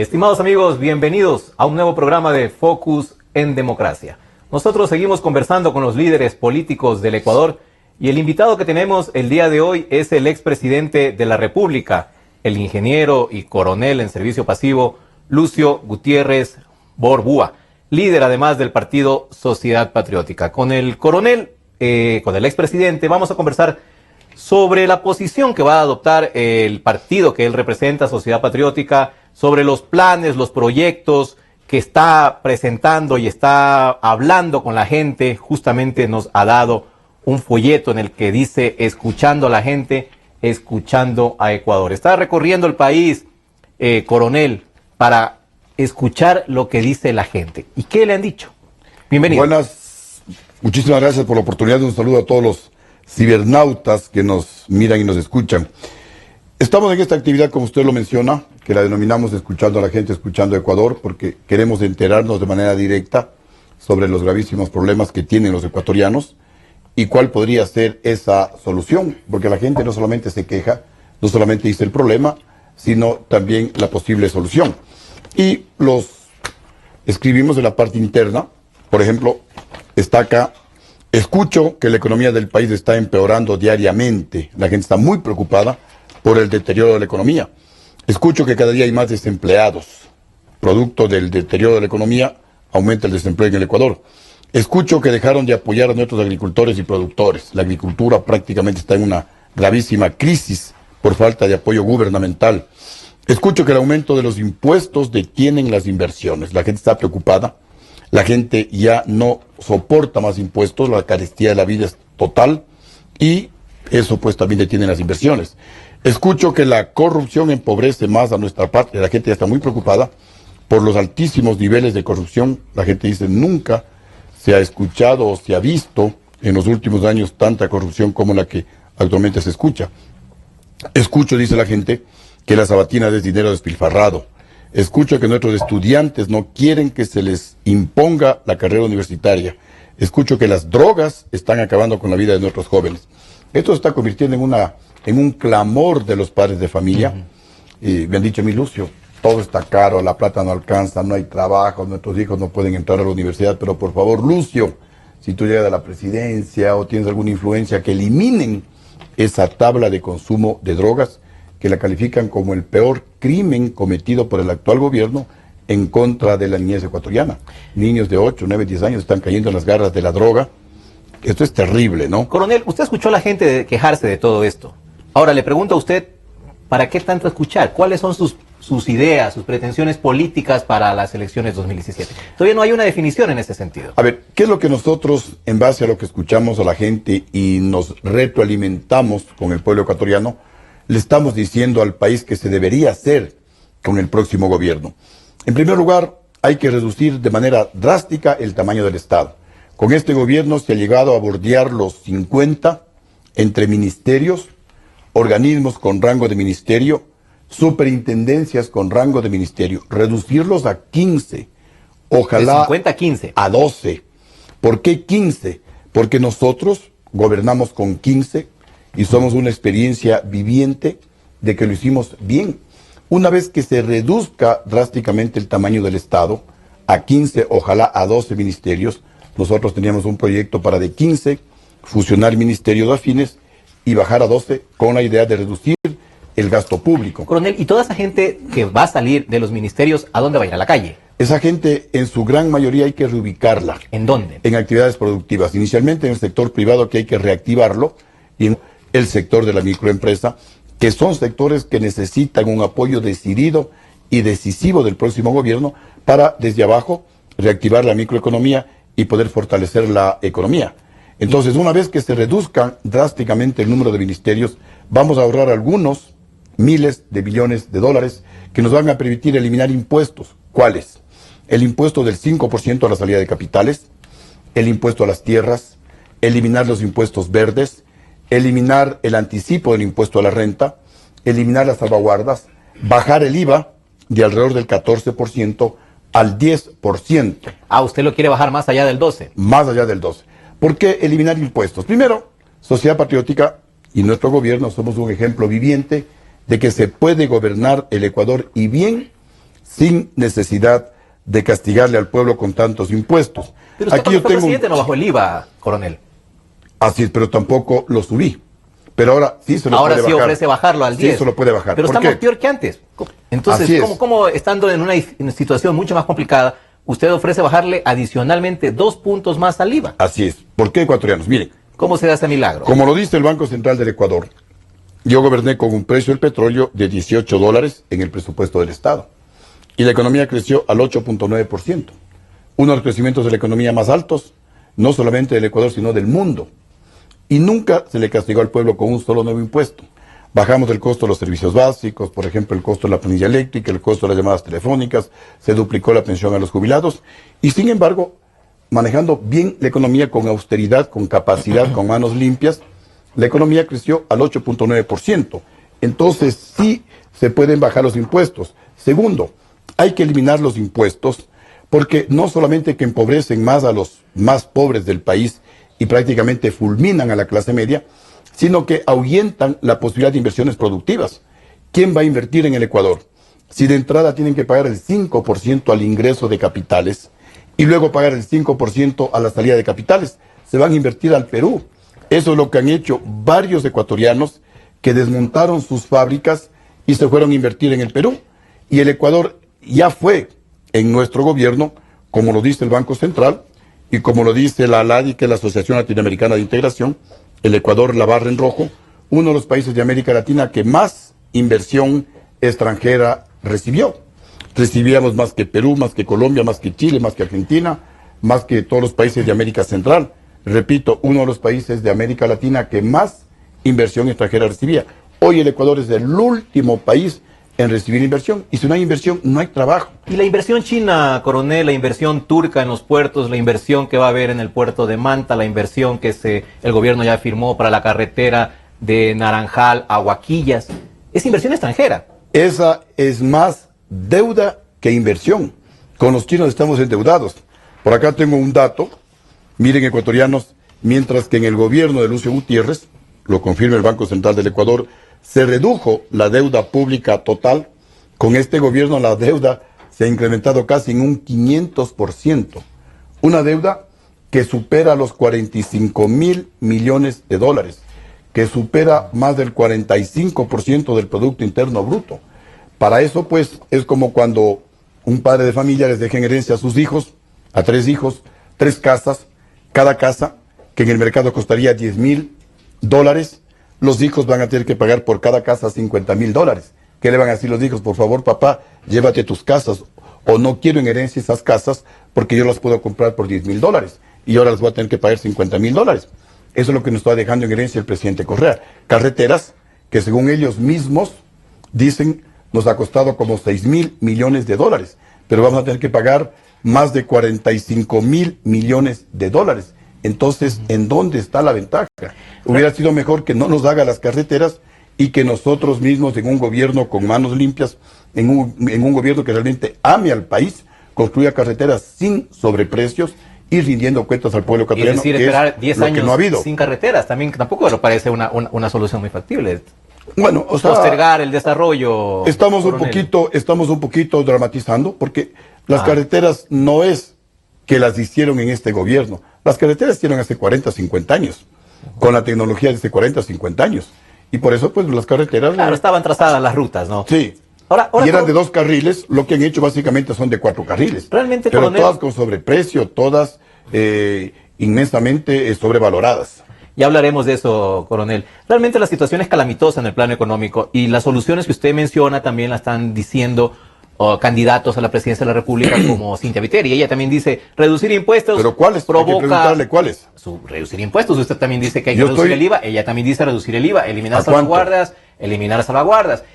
Estimados amigos, bienvenidos a un nuevo programa de Focus en Democracia. Nosotros seguimos conversando con los líderes políticos del Ecuador y el invitado que tenemos el día de hoy es el expresidente de la República, el ingeniero y coronel en servicio pasivo Lucio Gutiérrez Borbúa, líder además del partido Sociedad Patriótica. Con el coronel, con el expresidente, vamos a conversar sobre la posición que va a adoptar el partido que él representa, Sociedad Patriótica, sobre los planes, los proyectos que está presentando y está hablando con la gente. Justamente nos ha dado un folleto en el que dice escuchando a la gente, escuchando a Ecuador. Está recorriendo el país, coronel, para escuchar lo que dice la gente. ¿Y qué le han dicho? Bienvenido. Buenas, muchísimas gracias por la oportunidad. Un saludo a todos los cibernautas que nos miran y nos escuchan. Estamos en esta actividad, como usted lo menciona, que la denominamos escuchando a la gente, escuchando a Ecuador, porque queremos enterarnos de manera directa sobre los gravísimos problemas que tienen los ecuatorianos y cuál podría ser esa solución, porque la gente no solamente se queja, no solamente dice el problema, sino también la posible solución. Y los escribimos en la parte interna. Por ejemplo, está acá: escucho que la economía del país está empeorando diariamente. La gente está muy preocupada por el deterioro de la economía. Escucho que cada día hay más desempleados. Producto del deterioro de la economía, aumenta el desempleo en el Ecuador. Escucho que dejaron de apoyar a nuestros agricultores y productores. La agricultura prácticamente está en una gravísima crisis por falta de apoyo gubernamental. Escucho que el aumento de los impuestos detienen las inversiones. La gente está preocupada. La gente ya no soporta más impuestos. La carestía de la vida es total. Y eso pues también detiene las inversiones. Escucho que la corrupción empobrece más a nuestra patria. La gente ya está muy preocupada por los altísimos niveles de corrupción. La gente dice: nunca se ha escuchado o se ha visto en los últimos años tanta corrupción como la que actualmente se escucha. Escucho, dice la gente, que la sabatina es dinero despilfarrado. Escucho que nuestros estudiantes no quieren que se les imponga la carrera universitaria. Escucho que las drogas están acabando con la vida de nuestros jóvenes. Esto se está convirtiendo en un clamor de los padres de familia. Y me han dicho: mi Lucio, todo está caro, la plata no alcanza, no hay trabajo, nuestros hijos no pueden entrar a la universidad, pero por favor, Lucio, si tú llegas a la presidencia o tienes alguna influencia, que eliminen esa tabla de consumo de drogas, que la califican como el peor crimen cometido por el actual gobierno en contra de la niñez ecuatoriana. Niños de 8, 9, 10 años están cayendo en las garras de la droga. Esto es terrible, ¿no? Coronel, usted escuchó a la gente quejarse de todo esto. Ahora le pregunto a usted, ¿para qué tanto escuchar? ¿Cuáles son sus ideas, sus pretensiones políticas para las elecciones 2017? Todavía no hay una definición en ese sentido. A ver, ¿qué es lo que nosotros, en base a lo que escuchamos a la gente y nos retroalimentamos con el pueblo ecuatoriano, le estamos diciendo al país que se debería hacer con el próximo gobierno? En primer lugar, hay que reducir de manera drástica el tamaño del Estado. Con este gobierno se ha llegado a bordear los 50 entre ministerios, organismos con rango de ministerio, superintendencias con rango de ministerio. Reducirlos a 15, ojalá de 50 a 15. A 12. ¿Por qué 15? Porque nosotros gobernamos con 15 y somos una experiencia viviente de que lo hicimos bien. Una vez que se reduzca drásticamente el tamaño del Estado a 15, ojalá a 12 ministerios, nosotros teníamos un proyecto para de 15 fusionar ministerios afines y bajar a 12 con la idea de reducir el gasto público. Coronel, ¿y toda esa gente que va a salir de los ministerios, a dónde va a ir? ¿A la calle? Esa gente, en su gran mayoría, hay que reubicarla. ¿En dónde? En actividades productivas. Inicialmente en el sector privado, que hay que reactivarlo, y en el sector de la microempresa, que son sectores que necesitan un apoyo decidido y decisivo del próximo gobierno para, desde abajo, reactivar la microeconomía y poder fortalecer la economía. Entonces, una vez que se reduzca drásticamente el número de ministerios, vamos a ahorrar algunos miles de billones de dólares que nos van a permitir eliminar impuestos. ¿Cuáles? El impuesto del 5% a la salida de capitales, el impuesto a las tierras, eliminar los impuestos verdes, eliminar el anticipo del impuesto a la renta, eliminar las salvaguardas, bajar el IVA de alrededor del 14% al 10%. Ah, ¿usted lo quiere bajar más allá del 12? Más allá del 12. ¿Por qué eliminar impuestos? Primero, Sociedad Patriótica y nuestro gobierno somos un ejemplo viviente de que se puede gobernar el Ecuador y bien sin necesidad de castigarle al pueblo con tantos impuestos. Pero usted cuando fue presidente no bajó el IVA, coronel. Así es, pero tampoco lo subí. Pero ahora sí se lo puede bajar. Ahora sí ofrece bajarlo al 10. Sí se lo puede bajar. Pero estamos peor que antes. Entonces, ¿cómo estando en una situación mucho más complicada, usted ofrece bajarle adicionalmente 2 puntos más al IVA? Así es. ¿Por qué, ecuatorianos? Miren. ¿Cómo se da ese milagro? Como lo dice el Banco Central del Ecuador, yo goberné con un precio del petróleo de $18 en el presupuesto del Estado. Y la economía creció al 8.9%. Uno de los crecimientos de la economía más altos, no solamente del Ecuador, sino del mundo. Y nunca se le castigó al pueblo con un solo nuevo impuesto. Bajamos el costo de los servicios básicos, por ejemplo, el costo de la planilla eléctrica, el costo de las llamadas telefónicas, se duplicó la pensión a los jubilados. Y sin embargo, manejando bien la economía con austeridad, con capacidad, con manos limpias, la economía creció al 8.9%. Entonces sí se pueden bajar los impuestos. Segundo, hay que eliminar los impuestos porque no solamente que empobrecen más a los más pobres del país y prácticamente fulminan a la clase media, sino que ahuyentan la posibilidad de inversiones productivas. ¿Quién va a invertir en el Ecuador? Si de entrada tienen que pagar el 5% al ingreso de capitales y luego pagar el 5% a la salida de capitales, se van a invertir al Perú. Eso es lo que han hecho varios ecuatorianos que desmontaron sus fábricas y se fueron a invertir en el Perú. Y el Ecuador ya fue en nuestro gobierno, como lo dice el Banco Central y como lo dice la ALADI, que es la Asociación Latinoamericana de Integración, el Ecuador la barra en rojo, uno de los países de América Latina que más inversión extranjera recibió. Recibíamos más que Perú, más que Colombia, más que Chile, más que Argentina, más que todos los países de América Central. Repito, uno de los países de América Latina que más inversión extranjera recibía. Hoy el Ecuador es el último país en recibir inversión, y si no hay inversión, no hay trabajo. Y la inversión china, coronel, la inversión turca en los puertos, la inversión que va a haber en el puerto de Manta, la inversión que el gobierno ya firmó para la carretera de Naranjal a Huaquillas, es inversión extranjera. Esa es más deuda que inversión. Con los chinos estamos endeudados. Por acá tengo un dato. Miren, ecuatorianos, mientras que en el gobierno de Lucio Gutiérrez, lo confirma el Banco Central del Ecuador, se redujo la deuda pública total. Con este gobierno la deuda se ha incrementado casi en un 500%. Una deuda que supera los 45.000 millones de dólares, que supera más del 45% del Producto Interno Bruto. Para eso, pues, es como cuando un padre de familia les deja en herencia a sus hijos, a 3 hijos, 3 casas, cada casa, que en el mercado costaría $10.000, los hijos van a tener que pagar por cada casa $50.000. ¿Qué le van a decir los hijos? Por favor, papá, llévate tus casas, o no quiero en herencia esas casas porque yo las puedo comprar por $10.000 y ahora les voy a tener que pagar $50.000. Eso es lo que nos está dejando en herencia el presidente Correa. Carreteras que según ellos mismos dicen nos ha costado como $6.000 millones, pero vamos a tener que pagar más de $45.000 millones. Entonces, ¿en dónde está la ventaja? Hubiera sido mejor que no nos haga las carreteras y que nosotros mismos, en un gobierno con manos limpias, en un gobierno que realmente ame al país, construya carreteras sin sobreprecios y rindiendo cuentas al pueblo ecuatoriano. Es decir, esperar 10 años sin carreteras también tampoco me parece una solución muy factible. Bueno, o sea, postergar el desarrollo. Estamos un poquito dramatizando, porque las carreteras no es que las hicieron en este gobierno. Las carreteras hicieron hace 40, 50 años, con la tecnología de hace 40, 50 años. Y por eso, pues, las carreteras... Claro, estaban trazadas las rutas, ¿no? Sí. Y eran de 2 carriles, lo que han hecho básicamente son de 4 carriles. Realmente, pero coronel, todas con sobreprecio, todas inmensamente sobrevaloradas. Ya hablaremos de eso, coronel. Realmente la situación es calamitosa en el plano económico y las soluciones que usted menciona también la están diciendo candidatos a la presidencia de la República como Cintia Viteri. Ella también dice reducir impuestos. ¿Pero cuáles? Hay que preguntarle cuáles. Reducir impuestos. Usted también dice que hay que reducir el IVA. Ella también dice reducir el IVA, eliminar salvaguardas.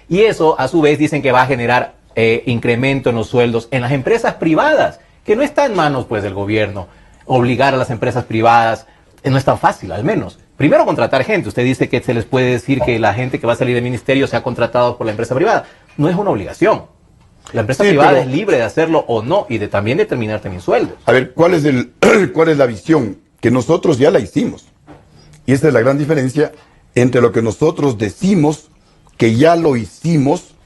Y eso, a su vez, dicen que va a generar incremento en los sueldos en las empresas privadas, que no está en manos, pues, del gobierno. Obligar a las empresas privadas no es tan fácil, al menos. Primero, contratar gente. Usted dice que se les puede decir que la gente que va a salir del ministerio sea contratado por la empresa privada. No es una obligación. La empresa privada es libre de hacerlo o no y de también determinar también sueldos. A ver, ¿cuál es la visión? Que nosotros ya la hicimos. Y esta es la gran diferencia entre lo que nosotros decimos que ya lo hicimos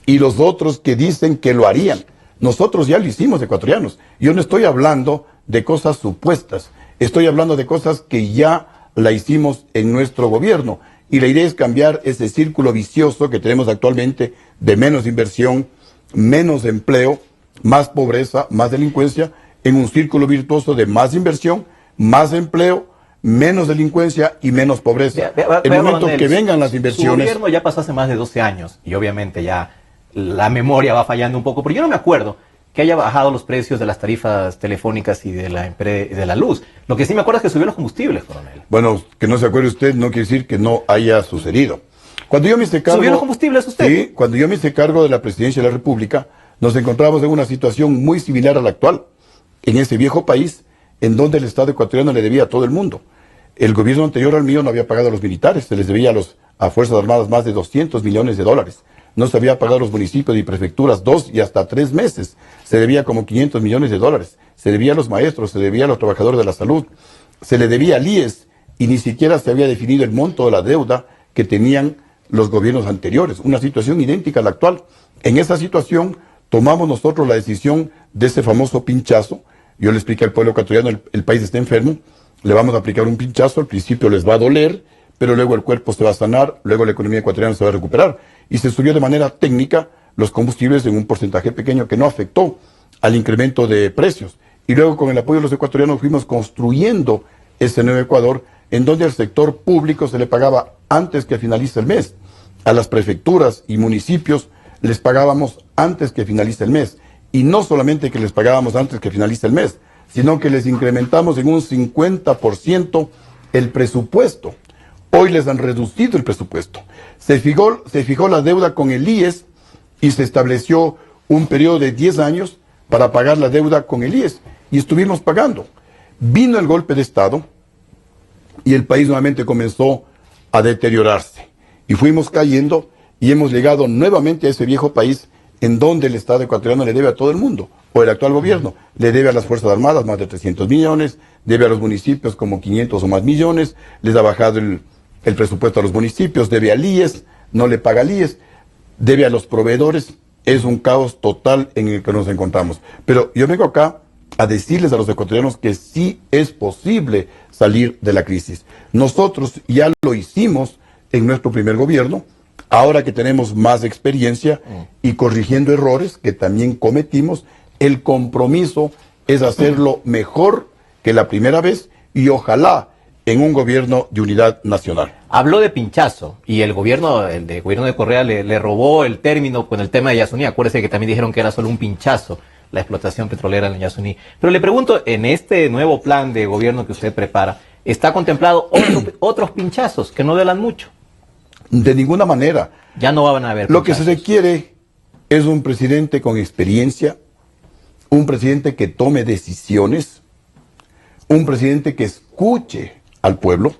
y los otros que dicen que lo harían. Nosotros ya lo hicimos, ecuatorianos. Yo no estoy hablando de cosas supuestas, estoy hablando de cosas que ya la hicimos en nuestro gobierno. Y la idea es cambiar ese círculo vicioso que tenemos actualmente de menos inversión, menos empleo, más pobreza, más delincuencia, en un círculo virtuoso de más inversión, más empleo, menos delincuencia y menos pobreza. En el momento que vengan las inversiones... Su gobierno ya pasó hace más de 12 años y obviamente ya la memoria va fallando un poco, pero yo no me acuerdo que haya bajado los precios de las tarifas telefónicas y de la luz. Lo que sí me acuerdo es que subió los combustibles, coronel. Bueno, que no se acuerde usted no quiere decir que no haya sucedido. Cuando yo me hice cargo... ¿Subió los combustibles usted? Sí, cuando yo me hice cargo de la presidencia de la República, nos encontramos en una situación muy similar a la actual, en ese viejo país, en donde el Estado ecuatoriano le debía a todo el mundo. El gobierno anterior al mío no había pagado a los militares, se les debía a Fuerzas Armadas más de 200 millones de dólares. No se había pagado a los municipios y prefecturas 2 y hasta 3 meses. Se debía como 500 millones de dólares. Se debía a los maestros, se debía a los trabajadores de la salud. Se le debía al IES y ni siquiera se había definido el monto de la deuda que tenían los gobiernos anteriores. Una situación idéntica a la actual. En esa situación tomamos nosotros la decisión de ese famoso pinchazo. Yo le expliqué al pueblo ecuatoriano, el país está enfermo, le vamos a aplicar un pinchazo, al principio les va a doler, pero luego el cuerpo se va a sanar, luego la economía ecuatoriana se va a recuperar. Y se subió de manera técnica los combustibles en un porcentaje pequeño que no afectó al incremento de precios. Y luego con el apoyo de los ecuatorianos fuimos construyendo ese nuevo Ecuador, en donde al sector público se le pagaba antes que finalice el mes. A las prefecturas y municipios les pagábamos antes que finalice el mes. Y no solamente que les pagábamos antes que finalice el mes, sino que les incrementamos en un 50% el presupuesto. Hoy les han reducido el presupuesto. Se fijó la deuda con el IES y se estableció un periodo de 10 años para pagar la deuda con el IES. Y estuvimos pagando. Vino el golpe de Estado y el país nuevamente comenzó a deteriorarse. Y fuimos cayendo y hemos llegado nuevamente a ese viejo país en donde el Estado ecuatoriano le debe a todo el mundo, o el actual gobierno, le debe a las Fuerzas Armadas más de 300 millones, debe a los municipios como 500 o más millones, les ha bajado el presupuesto a los municipios, debe al IES, no le paga al IES, debe a los proveedores, es un caos total en el que nos encontramos. Pero yo vengo acá a decirles a los ecuatorianos que sí es posible salir de la crisis. Nosotros ya lo hicimos en nuestro primer gobierno, ahora que tenemos más experiencia y corrigiendo errores que también cometimos, el compromiso es hacerlo mejor que la primera vez y ojalá en un gobierno de unidad nacional. Habló de pinchazo y el gobierno de Correa le robó el término con el tema de Yasuní. Acuérdese que también dijeron que era solo un pinchazo la explotación petrolera en Yasuní. Pero le pregunto, en este nuevo plan de gobierno que usted prepara, ¿está contemplado otros pinchazos que no duelan mucho? De ninguna manera. Ya no van a haber Lo que se requiere es un presidente con experiencia, un presidente que tome decisiones, un presidente que escuche al pueblo,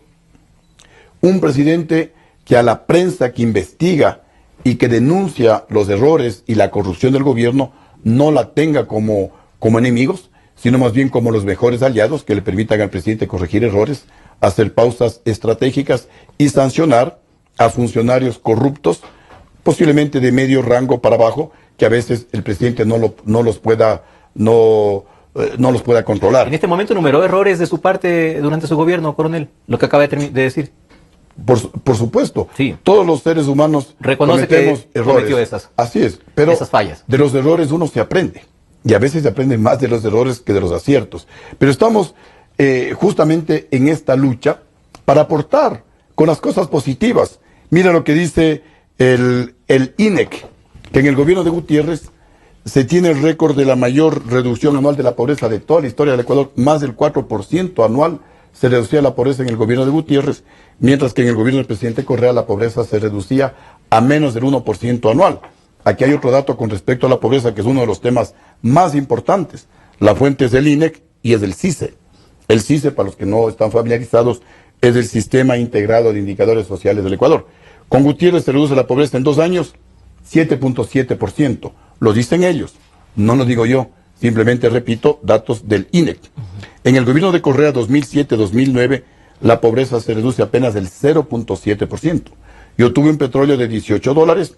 un presidente que a la prensa que investiga y que denuncia los errores y la corrupción del gobierno no la tenga como enemigos, sino más bien como los mejores aliados que le permitan al presidente corregir errores, hacer pausas estratégicas y sancionar a funcionarios corruptos, posiblemente de medio rango para abajo, que a veces el presidente no los pueda controlar. En este momento enumeró errores de su parte durante su gobierno, coronel, lo que acaba de decir. Por supuesto, sí. Todos los seres humanos reconoce cometemos que errores. Cometió esas. Así es, pero esas fallas. De los errores uno se aprende, y a veces se aprende más de los errores que de los aciertos. Pero estamos justamente en esta lucha para aportar con las cosas positivas. Mira lo que dice el INEC, que en el gobierno de Gutiérrez se tiene el récord de la mayor reducción anual de la pobreza de toda la historia del Ecuador. Más del 4% anual se reducía la pobreza en el gobierno de Gutiérrez, mientras que en el gobierno del presidente Correa la pobreza se reducía a menos del 1% anual. Aquí hay otro dato con respecto a la pobreza, que es uno de los temas más importantes. La fuente es del INEC y es del CICE. El CICE, para los que no están familiarizados, es el Sistema Integrado de Indicadores Sociales del Ecuador. Con Gutiérrez se reduce la pobreza en 2 años 7.7%. Lo dicen ellos, no lo digo yo, simplemente repito datos del INEC. En el gobierno de Correa 2007-2009, la pobreza se reduce apenas del 0.7%. Yo tuve un petróleo de $18,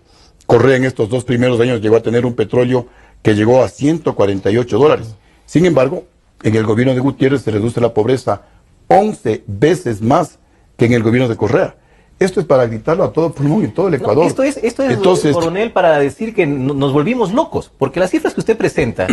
Correa en estos 2 primeros años llegó a tener un petróleo que llegó a $148. Sin embargo, en el gobierno de Gutiérrez se reduce la pobreza 11 veces más que en el gobierno de Correa. Esto es para gritarlo a todo pulmón en todo el Ecuador. No, esto es Entonces, coronel, para decir que nos volvimos locos, porque las cifras que usted presenta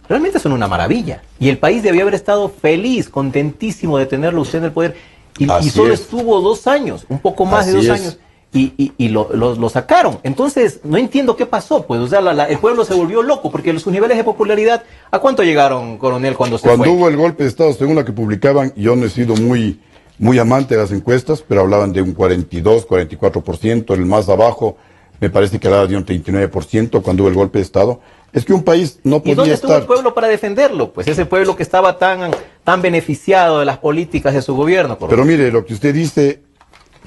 realmente son una maravilla. Y el país debió haber estado feliz, contentísimo de tenerlo usted en el poder. Y solo estuvo 2 años, un poco más de 2 años. Y lo sacaron. Entonces, no entiendo qué pasó. Pues, o sea, el pueblo se volvió loco, porque sus niveles de popularidad, ¿a cuánto llegaron, coronel, cuando se fue? Cuando hubo el golpe de Estado, según lo que publicaban, yo no he sido muy amante de las encuestas, pero hablaban de un 42, 44%, el más abajo me parece que hablaba de un 39% cuando hubo el golpe de Estado. Es que un país no podía estar... ¿Y dónde estuvo el pueblo para defenderlo? Pues ese pueblo que estaba tan beneficiado de las políticas de su gobierno. Pero mire, lo que usted dice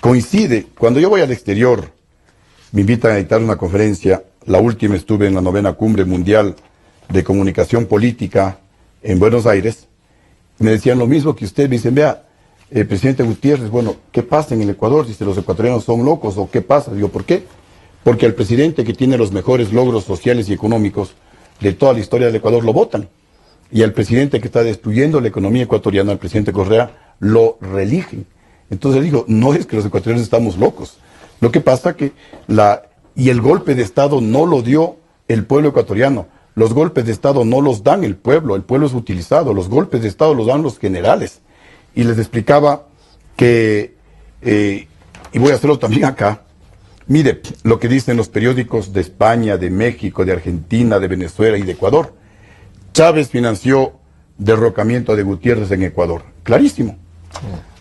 coincide. Cuando yo voy al exterior, me invitan a dictar una conferencia. La última estuve en la 9ª Cumbre Mundial de Comunicación Política en Buenos Aires. Me decían lo mismo que usted. Me dicen, vea, presidente Gutiérrez, bueno, ¿qué pasa en el Ecuador? Dice, ¿los ecuatorianos son locos o qué pasa? Digo, ¿por qué? Porque al presidente que tiene los mejores logros sociales y económicos de toda la historia del Ecuador lo votan. Y al presidente que está destruyendo la economía ecuatoriana, al presidente Correa, lo reeligen. Entonces digo, no es que los ecuatorianos estamos locos. Lo que pasa que el golpe de Estado no lo dio el pueblo ecuatoriano. Los golpes de Estado no los dan el pueblo es utilizado. Los golpes de Estado los dan los generales. Y les explicaba que, y voy a hacerlo también acá, mire lo que dicen los periódicos de España, de México, de Argentina, de Venezuela y de Ecuador. Chávez financió derrocamiento de Gutiérrez en Ecuador. Clarísimo.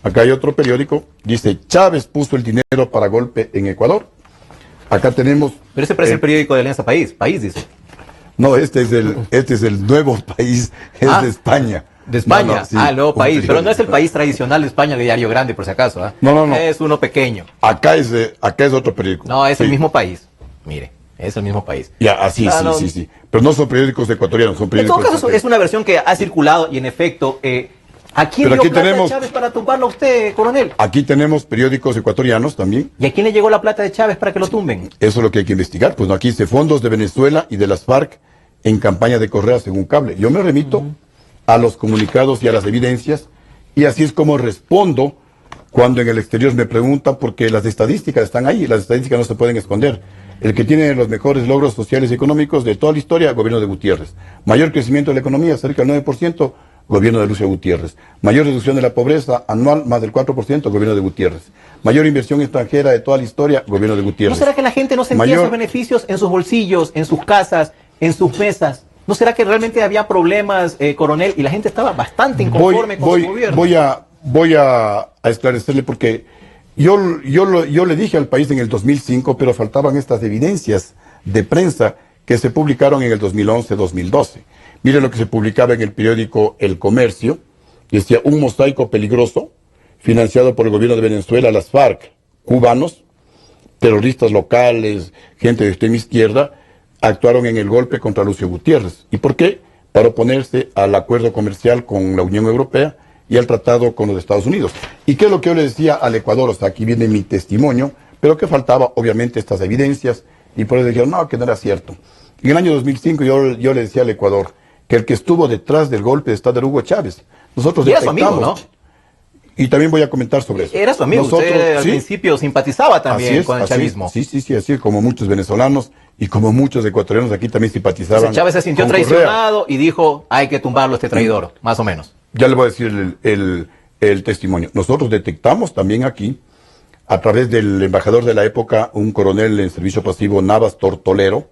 Acá hay otro periódico, dice, Chávez puso el dinero para golpe en Ecuador. Acá tenemos... Pero ese parece el periódico de Alianza País dice. No, este es el nuevo País, es de España. De España, no, sí, el nuevo País, pero no es el País tradicional de España, de Diario Grande, por si acaso. No. Es uno pequeño. Acá es otro periódico. No, es el mismo país. Mire, es el mismo país. Ya, sí. Pero no son periódicos ecuatorianos, son periódicos... En todo caso, es una versión que ha circulado y en efecto... ¿A quién dio plata de Chávez para tumbarlo a usted, coronel? Aquí tenemos periódicos ecuatorianos también. ¿Y a quién le llegó la plata de Chávez para que lo tumben? Eso es lo que hay que investigar. Pues no, aquí dice fondos de Venezuela y de las FARC en campaña de Correa según cable. Yo me remito a los comunicados y a las evidencias, y así es como respondo cuando en el exterior me preguntan, porque las estadísticas están ahí, las estadísticas no se pueden esconder. El que tiene los mejores logros sociales y económicos de toda la historia, gobierno de Gutiérrez. Mayor crecimiento de la economía, cerca del 9%, gobierno de Lucio Gutiérrez. Mayor reducción de la pobreza anual, más del 4%, gobierno de Gutiérrez. Mayor inversión extranjera de toda la historia, gobierno de Gutiérrez. ¿No será que la gente no sentía esos beneficios en sus bolsillos, en sus casas, en sus mesas? ¿No será que realmente había problemas, coronel, y la gente estaba bastante inconforme con su gobierno? Voy a esclarecerle, porque yo le dije al país en el 2005, pero faltaban estas evidencias de prensa que se publicaron en el 2011-2012. Mire lo que se publicaba en el periódico El Comercio, decía, un mosaico peligroso, financiado por el gobierno de Venezuela, las FARC, cubanos, terroristas locales, gente de extrema izquierda, actuaron en el golpe contra Lucio Gutiérrez. ¿Y por qué? Para oponerse al acuerdo comercial con la Unión Europea y al tratado con los Estados Unidos. ¿Y qué es lo que yo le decía al Ecuador? O sea, aquí viene mi testimonio, pero que faltaba, obviamente, estas evidencias, y por eso dijeron, no, que no era cierto. En el año 2005 yo le decía al Ecuador que el que estuvo detrás del golpe de Estado era Hugo Chávez. Nosotros detectamos... Era su amigo, ¿no? Y también voy a comentar sobre eso. Era su amigo, usted al principio simpatizaba también con el chavismo. Sí, así como muchos venezolanos y como muchos ecuatorianos aquí también simpatizaban. Entonces, Chávez se sintió traicionado y dijo, hay que tumbarlo este traidor, más o menos. Ya le voy a decir el testimonio. Nosotros detectamos también aquí, a través del embajador de la época, un coronel en servicio pasivo, Navas Tortolero,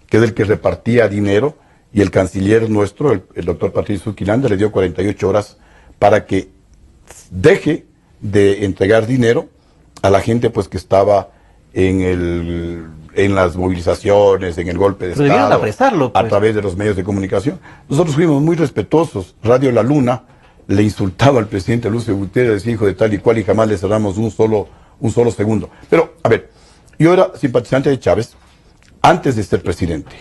que es el que repartía dinero, y el canciller nuestro, el doctor Patricio Quilanda, le dio 48 horas para que deje de entregar dinero a la gente pues que estaba en las movilizaciones, en el golpe de Estado, apresarlo, pues, a través de los medios de comunicación. Nosotros fuimos muy respetuosos. Radio La Luna le insultaba al presidente Lucio Gutiérrez, hijo de tal y cual, y jamás le cerramos un solo segundo. Pero, a ver, yo era simpatizante de Chávez antes de ser presidente,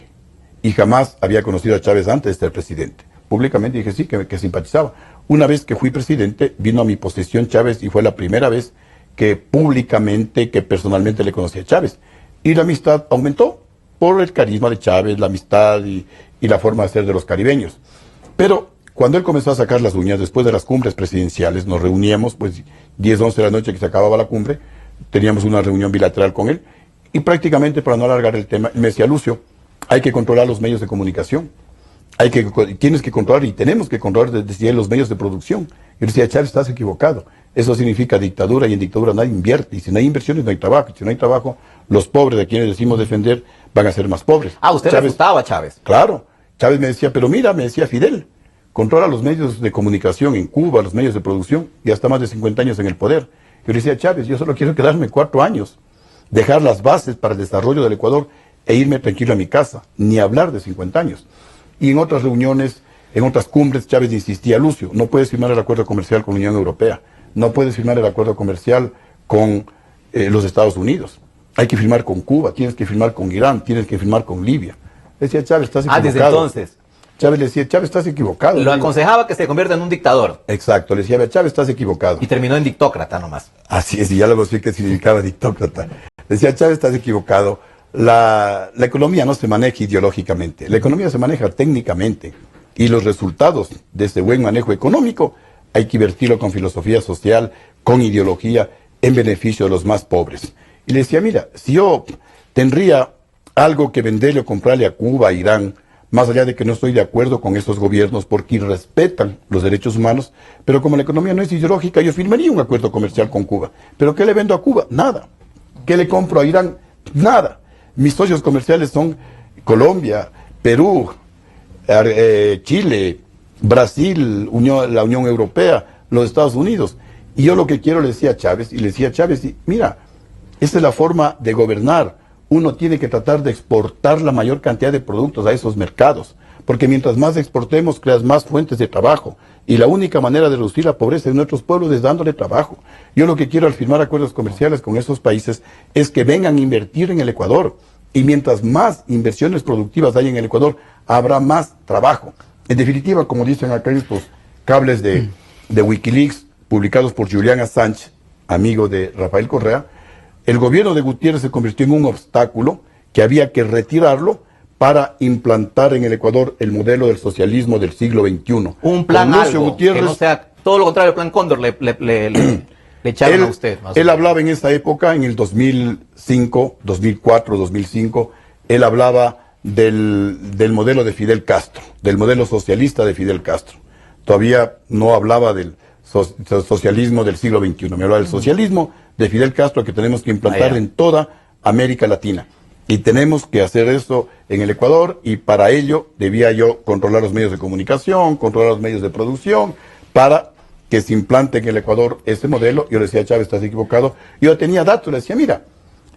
y jamás había conocido a Chávez antes de ser presidente. Públicamente dije sí, que simpatizaba. Una vez que fui presidente, vino a mi posesión Chávez y fue la primera vez que públicamente, que personalmente le conocí a Chávez. Y la amistad aumentó. por el carisma de Chávez, la amistad y la forma de ser de los caribeños. Pero cuando él comenzó a sacar las uñas, después de las cumbres presidenciales, nos reuníamos, pues 10, 11 de la noche que se acababa la cumbre, teníamos una reunión bilateral con él, y prácticamente, para no alargar el tema, me decía: Lucio, hay que controlar los medios de comunicación, tienes que controlar y tenemos que controlar, decía, los medios de producción. Yo decía: Chávez, estás equivocado, eso significa dictadura, y en dictadura nadie invierte, y si no hay inversiones no hay trabajo, y si no hay trabajo, los pobres de quienes decimos defender van a ser más pobres. Ah, usted refutaba a Chávez. Claro, Chávez me decía: pero mira, me decía Fidel, controla los medios de comunicación en Cuba, los medios de producción, y hasta más de 50 años en el poder. Yo le decía: Chávez, yo solo quiero quedarme 4 años, dejar las bases para el desarrollo del Ecuador e irme tranquilo a mi casa, ni hablar de 50 años. Y en otras reuniones, en otras cumbres, Chávez insistía: Lucio, no puedes firmar el acuerdo comercial con la Unión Europea, no puedes firmar el acuerdo comercial con los Estados Unidos, hay que firmar con Cuba, tienes que firmar con Irán, tienes que firmar con Libia. Le decía: Chávez, estás equivocado. Desde entonces. Chávez le decía: Chávez, estás equivocado. Lo aconsejaba que se convierta en un dictador. Exacto, le decía: Chávez, estás equivocado. Y terminó en dictócrata nomás. Así es, y ya luego sé qué significaba dictócrata. Le decía: Chávez, estás equivocado. La economía no se maneja ideológicamente, la economía se maneja técnicamente. Y los resultados de ese buen manejo económico hay que invertirlo con filosofía social, con ideología, en beneficio de los más pobres. Y le decía: mira, si yo tendría algo que venderle o comprarle a Cuba, a Irán, más allá de que no estoy de acuerdo con esos gobiernos porque irrespetan los derechos humanos, pero como la economía no es ideológica, yo firmaría un acuerdo comercial con Cuba. ¿Pero qué le vendo a Cuba? Nada. ¿Qué le compro a Irán? Nada. Mis socios comerciales son Colombia, Perú, Chile, Brasil, la Unión Europea, los Estados Unidos. Y yo lo que quiero, le decía a Chávez, mira, esta es la forma de gobernar. Uno tiene que tratar de exportar la mayor cantidad de productos a esos mercados, porque mientras más exportemos, creas más fuentes de trabajo. Y la única manera de reducir la pobreza en nuestros pueblos es dándole trabajo. Yo lo que quiero al firmar acuerdos comerciales con esos países es que vengan a invertir en el Ecuador. Y mientras más inversiones productivas hay en el Ecuador, habrá más trabajo. En definitiva, como dicen acá estos cables de Wikileaks, publicados por Julian Assange, amigo de Rafael Correa, el gobierno de Gutiérrez se convirtió en un obstáculo que había que retirarlo para implantar en el Ecuador el modelo del socialismo del siglo XXI. Un plan algo, que no sea todo lo contrario, el plan Cóndor le echaron a usted. Él hablaba en esa época, en el 2005, 2004, 2005, él hablaba del modelo de Fidel Castro, del modelo socialista de Fidel Castro. Todavía no hablaba del socialismo del siglo XXI, me hablaba del socialismo de Fidel Castro que tenemos que implantar en toda América Latina. Y tenemos que hacer eso en el Ecuador, y para ello debía yo controlar los medios de comunicación, controlar los medios de producción, para que se implante en el Ecuador ese modelo. Yo le decía: Chávez, estás equivocado. Yo tenía datos, le decía: mira,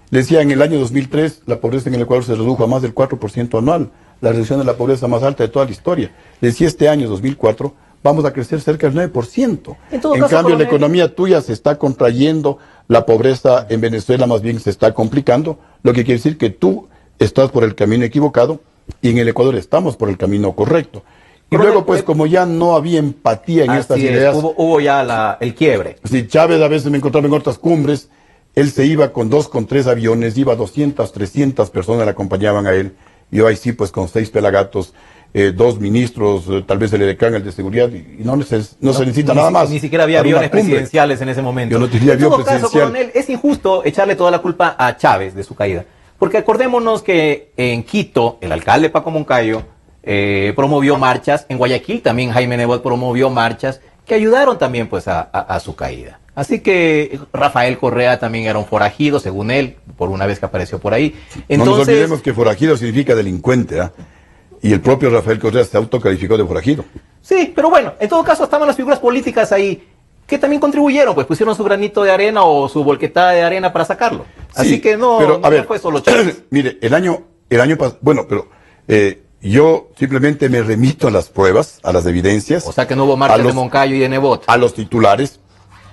le decía, en el año 2003 la pobreza en el Ecuador se redujo a más del 4% anual, la reducción de la pobreza más alta de toda la historia. Le decía: este año, 2004, vamos a crecer cerca del 9%. En cambio, la economía tuya se está contrayendo, la pobreza en Venezuela más bien se está complicando, lo que quiere decir que tú estás por el camino equivocado y en el Ecuador estamos por el camino correcto. Y luego, pues, como ya no había empatía en estas ideas, hubo ya el quiebre. Si Chávez a veces me encontraba en otras cumbres, él se iba con 2, con 3 aviones, iba 200, 300 personas le acompañaban a él. Yo ahí sí, pues, con 6 pelagatos, 2 ministros, tal vez el edecán, el de seguridad, y no se necesita nada más. Ni siquiera había aviones presidenciales en ese momento. Yo no tenía avión presidencial. En todo caso, coronel, es injusto echarle toda la culpa a Chávez de su caída. Porque acordémonos que en Quito, el alcalde Paco Moncayo promovió marchas, en Guayaquil también Jaime Nebot promovió marchas que ayudaron también pues a su caída. Así que Rafael Correa también era un forajido, según él, por una vez que apareció por ahí. Entonces, no nos olvidemos que forajido significa delincuente, ¿eh? Y el propio Rafael Correa se autocalificó de forajido. Sí, pero bueno, en todo caso estaban las figuras políticas ahí que también contribuyeron, pues pusieron su granito de arena o su volquetada de arena para sacarlo. Así Sí, que no, pero, no fue solo Chávez. Mire, el año pasado, bueno, pero yo simplemente me remito a las pruebas, a las evidencias. O sea que no hubo marchas de Moncayo y de Nebot. A los titulares.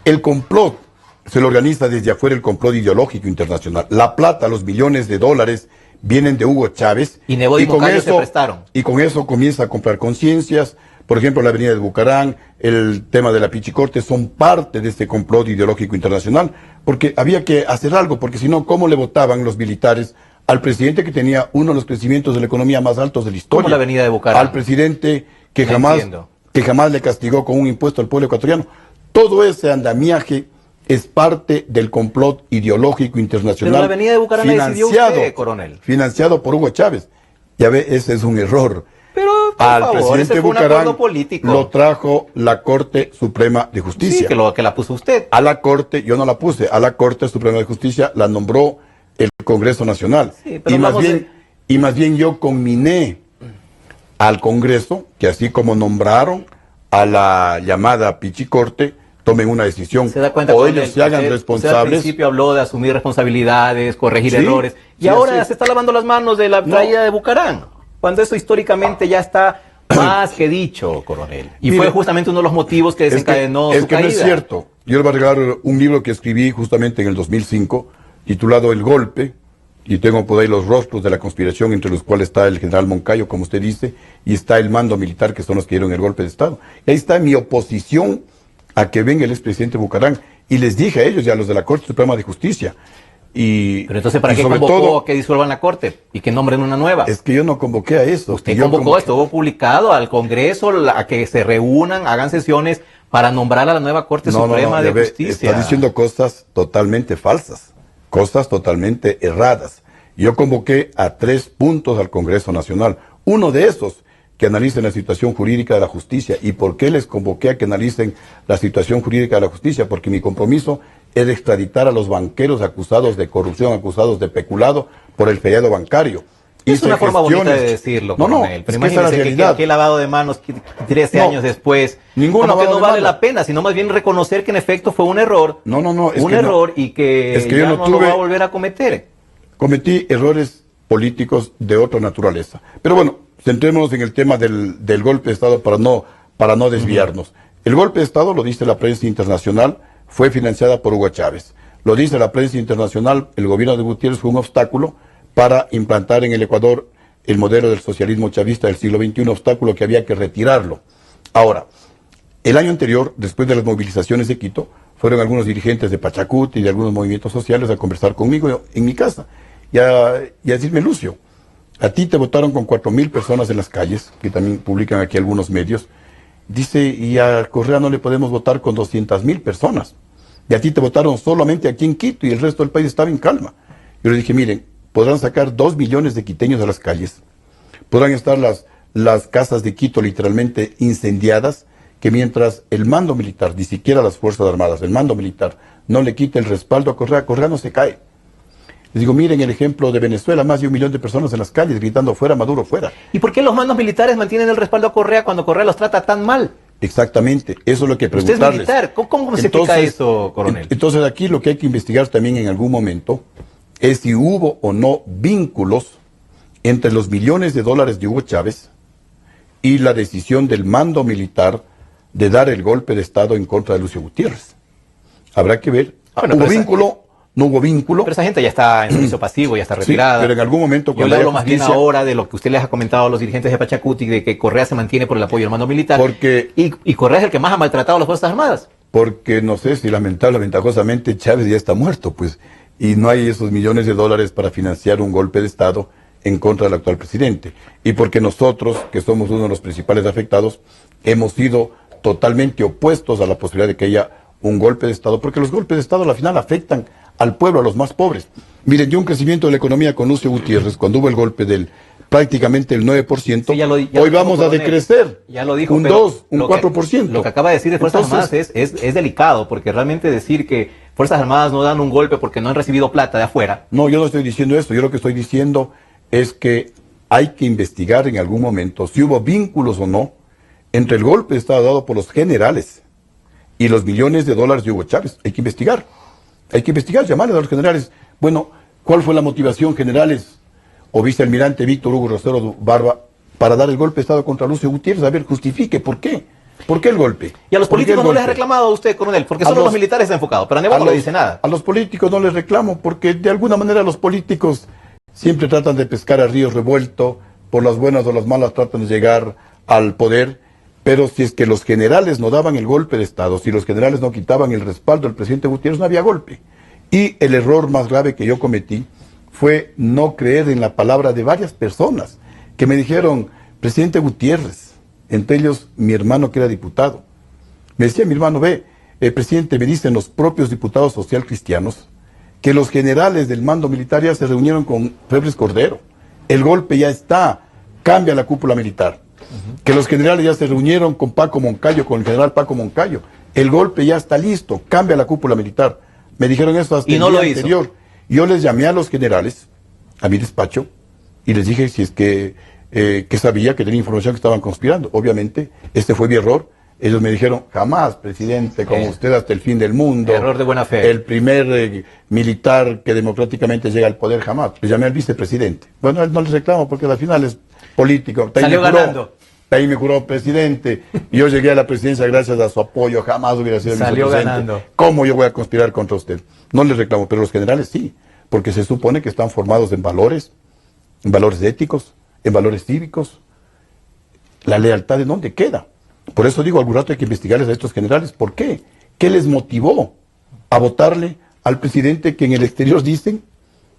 El complot se lo organiza desde afuera, el complot ideológico internacional. La plata, los millones de dólares vienen de Hugo Chávez. Y Nebot y Moncayo se prestaron. Y con eso comienza a comprar conciencias. Por ejemplo, la avenida de Bucarán, el tema de la Pichicorte, son parte de este complot ideológico internacional, porque había que hacer algo, porque si no, ¿cómo le votaban los militares al presidente que tenía uno de los crecimientos de la economía más altos de la historia. ¿Cómo la avenida de Bucaram? Al presidente que No jamás, entiendo. que jamás le castigó con un impuesto al pueblo ecuatoriano. Todo ese andamiaje es parte del complot ideológico internacional. Pero la avenida de Bucaram la decidió usted, coronel. Financiado por Hugo Chávez. Ya ve, ese es un error. Pero, por Al favor, presidente ese fue un Bucaram acuerdo político. lo trajo la Corte Suprema de Justicia. Sí, que la puso usted. A la Corte, yo no la puse, a la Corte Suprema de Justicia la nombró el Congreso Nacional. Sí, pero y más bien yo conminé al Congreso, que así como nombraron a la llamada Pichicorte, tomen una decisión. Se da cuenta o coronel, ellos se hagan usted al responsables. principio habló de asumir responsabilidades, corregir Sí, errores, y sí, ahora así. se está lavando las manos de la No. traída de Bucaram, cuando eso históricamente ya está más que dicho, coronel. Y Mire, fue justamente uno de los motivos que desencadenó es su que caída. no es cierto. Yo le voy a regalar un libro que escribí justamente en el 2005, titulado El Golpe, y tengo por ahí los rostros de la conspiración, entre los cuales está el general Moncayo, como usted dice, y está el mando militar, que son los que dieron el golpe de Estado. Y ahí está mi oposición a que venga el expresidente Bucaram. Y les dije a ellos y a los de la Corte Suprema de Justicia. Pero entonces, ¿para y qué sobre convocó todo, a que disuelvan la Corte y que nombren una nueva? es que yo no convoqué a eso. Usted Yo convocó, convoqué- estuvo publicado al Congreso a que se reúnan, hagan sesiones para nombrar a la nueva Corte Suprema ya de ve, Justicia. está diciendo cosas totalmente falsas, cosas totalmente erradas. Yo convoqué a 3 puntos al Congreso Nacional. Uno de esos, que analicen la situación jurídica de la justicia. ¿Y por qué les convoqué a que analicen la situación jurídica de la justicia? Porque mi compromiso es de extraditar a los banqueros acusados de corrupción, acusados de peculado por el feriado bancario. Es Hice una forma bonita gestiones. de decirlo, No, no, coronel. Pero es que esa es la imagínese realidad. que lavado de manos 13 No, años después. ningún como que lavado no de vale manos. la pena, sino más bien reconocer que en efecto fue un error. No, Un que no. error y que, Es que ya yo no no lo tuve- va a volver a cometer. Cometí errores políticos de otra naturaleza. Pero bueno, centrémonos en el tema del golpe de Estado para no desviarnos. El golpe de Estado, lo dice la prensa internacional, fue financiada por Hugo Chávez. Lo dice la prensa internacional, el gobierno de Gutiérrez fue un obstáculo para implantar en el Ecuador el modelo del socialismo chavista del siglo XXI, obstáculo que había que retirarlo. Ahora, el año anterior, después de las movilizaciones de Quito, fueron algunos dirigentes de Pachacuti y de algunos movimientos sociales a conversar conmigo en mi casa y a decirme, Lucio, a ti te votaron con 4.000 personas en las calles, que también publican aquí algunos medios. Dice, y a Correa no le podemos votar con 200.000 personas. Y a ti te votaron solamente aquí en Quito y el resto del país estaba en calma. Yo le dije, miren, podrán sacar 2 millones de quiteños a las calles. Podrán estar las casas de Quito literalmente incendiadas, que mientras el mando militar, ni siquiera las Fuerzas Armadas, el mando militar no le quite el respaldo a Correa, Correa no se cae. Les digo, miren el ejemplo de Venezuela, más de 1 millón de personas en las calles gritando fuera, Maduro, fuera. ¿Y por qué los mandos militares mantienen el respaldo a Correa cuando Correa los trata tan mal? Exactamente, eso es lo que Usted es preguntarles. militar, ¿cómo se explica eso, coronel? Entonces aquí lo que hay que investigar también en algún momento es si hubo o no vínculos entre los millones de dólares de Hugo Chávez y la decisión del mando militar de dar el golpe de Estado en contra de Lucio Gutiérrez. Habrá que ver. Bueno, ¿Hubo pero esa- vínculo? ¿No hubo vínculo? Pero esa gente ya está en servicio pasivo, ya está Sí, retirada. pero en algún momento Yo cuando le hablo haya más bien justicia- ahora de lo que usted les ha comentado a los dirigentes de Pachacuti, de que Correa se mantiene por el apoyo del mando militar. Porque- y Correa es el que más ha maltratado a las Fuerzas Armadas. Porque no sé si lamentablemente, ventajosamente, Chávez ya está muerto, pues, y no hay esos millones de dólares para financiar un golpe de Estado en contra del actual presidente. Y porque nosotros, que somos uno de los principales afectados, hemos sido totalmente opuestos a la posibilidad de que haya un golpe de Estado, porque los golpes de Estado al final afectan al pueblo, a los más pobres. Miren, dio un crecimiento de la economía con Lucio Gutiérrez, cuando hubo el golpe del prácticamente el 9%, Sí, ya lo hoy dijo, vamos a coronel. decrecer Ya lo dijo, un pero 2, un lo que- 4%. Lo que acaba de decir de Fuerzas Entonces, Armadas es delicado, porque realmente decir que Fuerzas Armadas no dan un golpe porque no han recibido plata de afuera. No, yo no estoy diciendo eso. Yo lo que estoy diciendo es que hay que investigar en algún momento si hubo vínculos o no entre el golpe de Estado dado por los generales y los millones de dólares de Hugo Chávez. Hay que investigar. Hay que investigar, llamarles a los generales. Bueno, ¿cuál fue la motivación, generales o vicealmirante Víctor Hugo Rosero Barba, para dar el golpe de Estado contra Lucio Gutiérrez? A ver, justifique, ¿por qué? ¿Por qué el golpe? Y a los ¿Por qué políticos el no les ha golpe? reclamado a usted, coronel, porque A solo los los- militares se han enfocado, pero a Nebo A no le los- dice nada. A los políticos no les reclamo, porque de alguna manera los políticos siempre tratan de pescar a río revuelto, por las buenas o las malas tratan de llegar al poder, pero si es que los generales no daban el golpe de Estado, si los generales no quitaban el respaldo del presidente Gutiérrez, no había golpe. Y el error más grave que yo cometí fue no creer en la palabra de varias personas que me dijeron, presidente Gutiérrez, entre ellos mi hermano que era diputado. Me decía mi hermano, presidente, me dicen los propios diputados social cristianos que los generales del mando militar ya se reunieron con Febres Cordero. El golpe ya está, cambia la cúpula militar. Que los generales ya se reunieron con Paco Moncayo, con el general Paco Moncayo. El golpe ya está listo, cambia la cúpula militar. Me dijeron eso hasta el día anterior. Yo les llamé a los generales, a mi despacho, y les dije si es que sabía que tenía información que estaban conspirando. Obviamente, este fue mi error. Ellos me dijeron, jamás, presidente, como usted hasta el fin del mundo. Error de buena fe. El primer militar que democráticamente llega al poder, jamás. Le llamé al vicepresidente. Bueno, él no les reclamo porque al final es político. Salió ganando. Ahí me juró presidente. Y yo llegué a la presidencia gracias a su apoyo. Jamás hubiera sido Salió vicepresidente. Ganando. ¿Cómo yo voy a conspirar contra usted? No les reclamo, pero los generales sí. Porque se supone que están formados en valores éticos, en valores cívicos. La lealtad, ¿de dónde queda? Por eso digo, algún rato hay que investigarles a estos generales. ¿Por qué? ¿Qué les motivó a votarle al presidente que en el exterior dicen,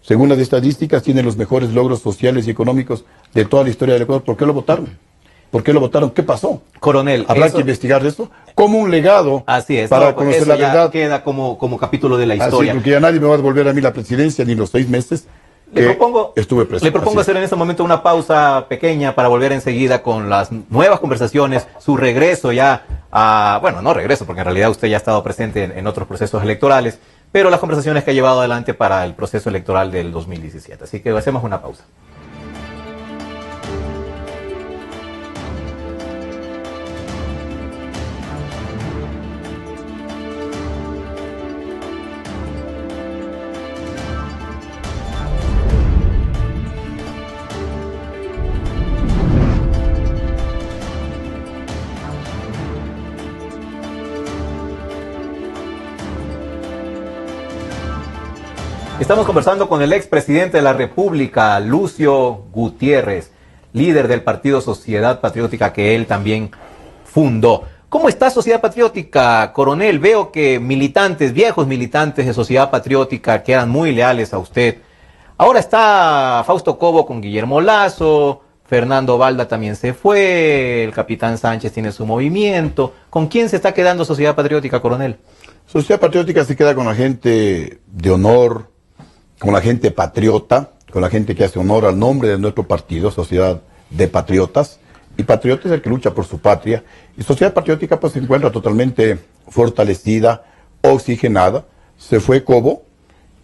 según las estadísticas, tiene los mejores logros sociales y económicos de toda la historia del Ecuador? ¿Por qué lo votaron? ¿Por qué lo votaron? ¿Qué pasó? Coronel, habrá que investigar eso como un legado. Así es, para conocer la verdad. Queda como capítulo de la historia. Así, porque ya nadie me va a devolver a mí la presidencia ni los 6 meses. Estuve preso. Le propongo hacer en este momento una pausa pequeña para volver enseguida con las nuevas conversaciones, su regreso ya a, bueno, no regreso porque en realidad usted ya ha estado presente en otros procesos electorales, pero las conversaciones que ha llevado adelante para el proceso electoral del 2017. Así que hacemos una pausa. Estamos conversando con el expresidente de la República, Lucio Gutiérrez, líder del partido Sociedad Patriótica que él también fundó. ¿Cómo está Sociedad Patriótica, coronel? Veo que militantes, viejos militantes de Sociedad Patriótica que eran muy leales a usted. Ahora está Fausto Cobo con Guillermo Lasso, Fernando Balda también se fue, el capitán Sánchez tiene su movimiento. ¿Con quién se está quedando Sociedad Patriótica, coronel? Sociedad Patriótica se queda con la gente de honor, con la gente patriota, con la gente que hace honor al nombre de nuestro partido, Sociedad de Patriotas, y patriota es el que lucha por su patria, y Sociedad Patriótica pues se encuentra totalmente fortalecida, oxigenada. Se fue Cobo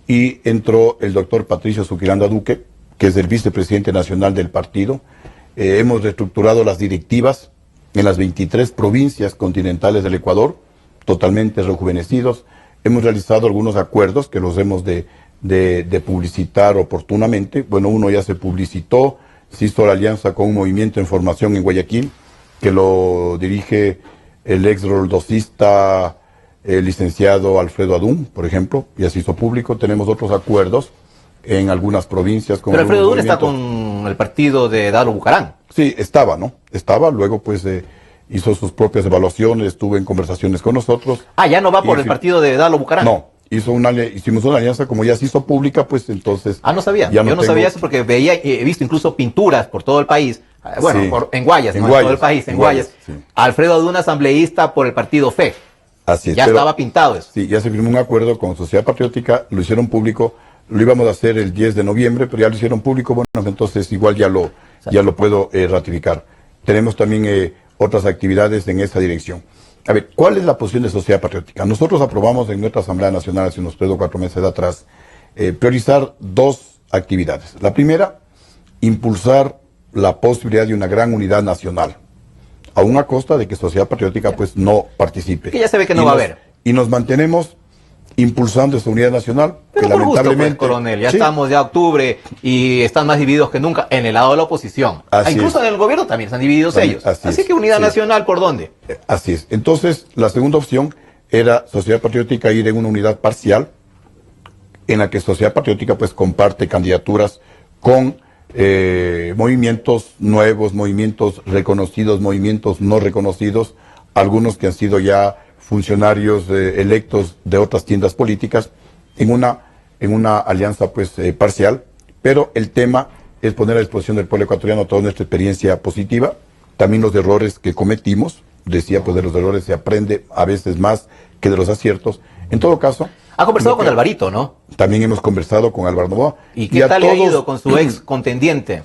y entró el doctor Patricio Zuquiranda Duque, que es el vicepresidente nacional del partido. Hemos reestructurado las directivas en las 23 provincias continentales del Ecuador, totalmente rejuvenecidos. Hemos realizado algunos acuerdos que los hemos de publicitar oportunamente. Bueno, uno ya se publicitó, se hizo la alianza con un movimiento en formación en Guayaquil, que lo dirige el ex roldosista licenciado Alfredo Adún, por ejemplo, ya se hizo público. Tenemos otros acuerdos en algunas provincias. Pero Alfredo Adún está con el partido de Dalo Bucarán. Sí, estaba, ¿no? Estaba, luego pues hizo sus propias evaluaciones, estuvo en conversaciones con nosotros. Ah, ya no va por el partido de Dalo Bucarán. No. Hicimos una alianza, como ya se hizo pública, pues entonces... Ah, no sabía. Yo no sabía eso porque he visto incluso pinturas por todo el país. Bueno, sí, en Guayas, en todo el país, en Guayas. Sí. Alfredo Adún, asambleísta por el partido FE. Así es. Ya estaba pintado eso. Sí, ya se firmó un acuerdo con Sociedad Patriótica, lo hicieron público, lo íbamos a hacer el 10 de noviembre, pero ya lo hicieron público, bueno, entonces igual ya lo puedo ratificar. Tenemos también otras actividades en esa dirección. A ver, ¿cuál es la posición de Sociedad Patriótica? Nosotros aprobamos en nuestra Asamblea Nacional hace unos 3 o 4 meses atrás priorizar 2 actividades. La primera, impulsar la posibilidad de una gran unidad nacional, aún a costa de que Sociedad Patriótica pues no participe. Que ya se ve que no va a haber. Y nos mantenemos impulsando esa unidad nacional, pero que lamentablemente... Gusto, pues, coronel, ya estamos ya octubre y están más divididos que nunca en el lado de la oposición. Incluso en el gobierno también están divididos ellos. Así que unidad nacional, ¿por dónde? Así es. Entonces, la segunda opción era Sociedad Patriótica ir en una unidad parcial, en la que Sociedad Patriótica pues comparte candidaturas con movimientos nuevos, movimientos reconocidos, movimientos no reconocidos, algunos que han sido ya funcionarios electos de otras tiendas políticas, en una alianza pues parcial, pero el tema es poner a disposición del pueblo ecuatoriano toda nuestra experiencia positiva, también los errores que cometimos. Decía, pues de los errores se aprende a veces más que de los aciertos. En todo caso... Ha conversado con Alvarito, ¿no? También hemos conversado con Álvaro Novoa. ¿Y qué tal le ha ido con su ex contendiente?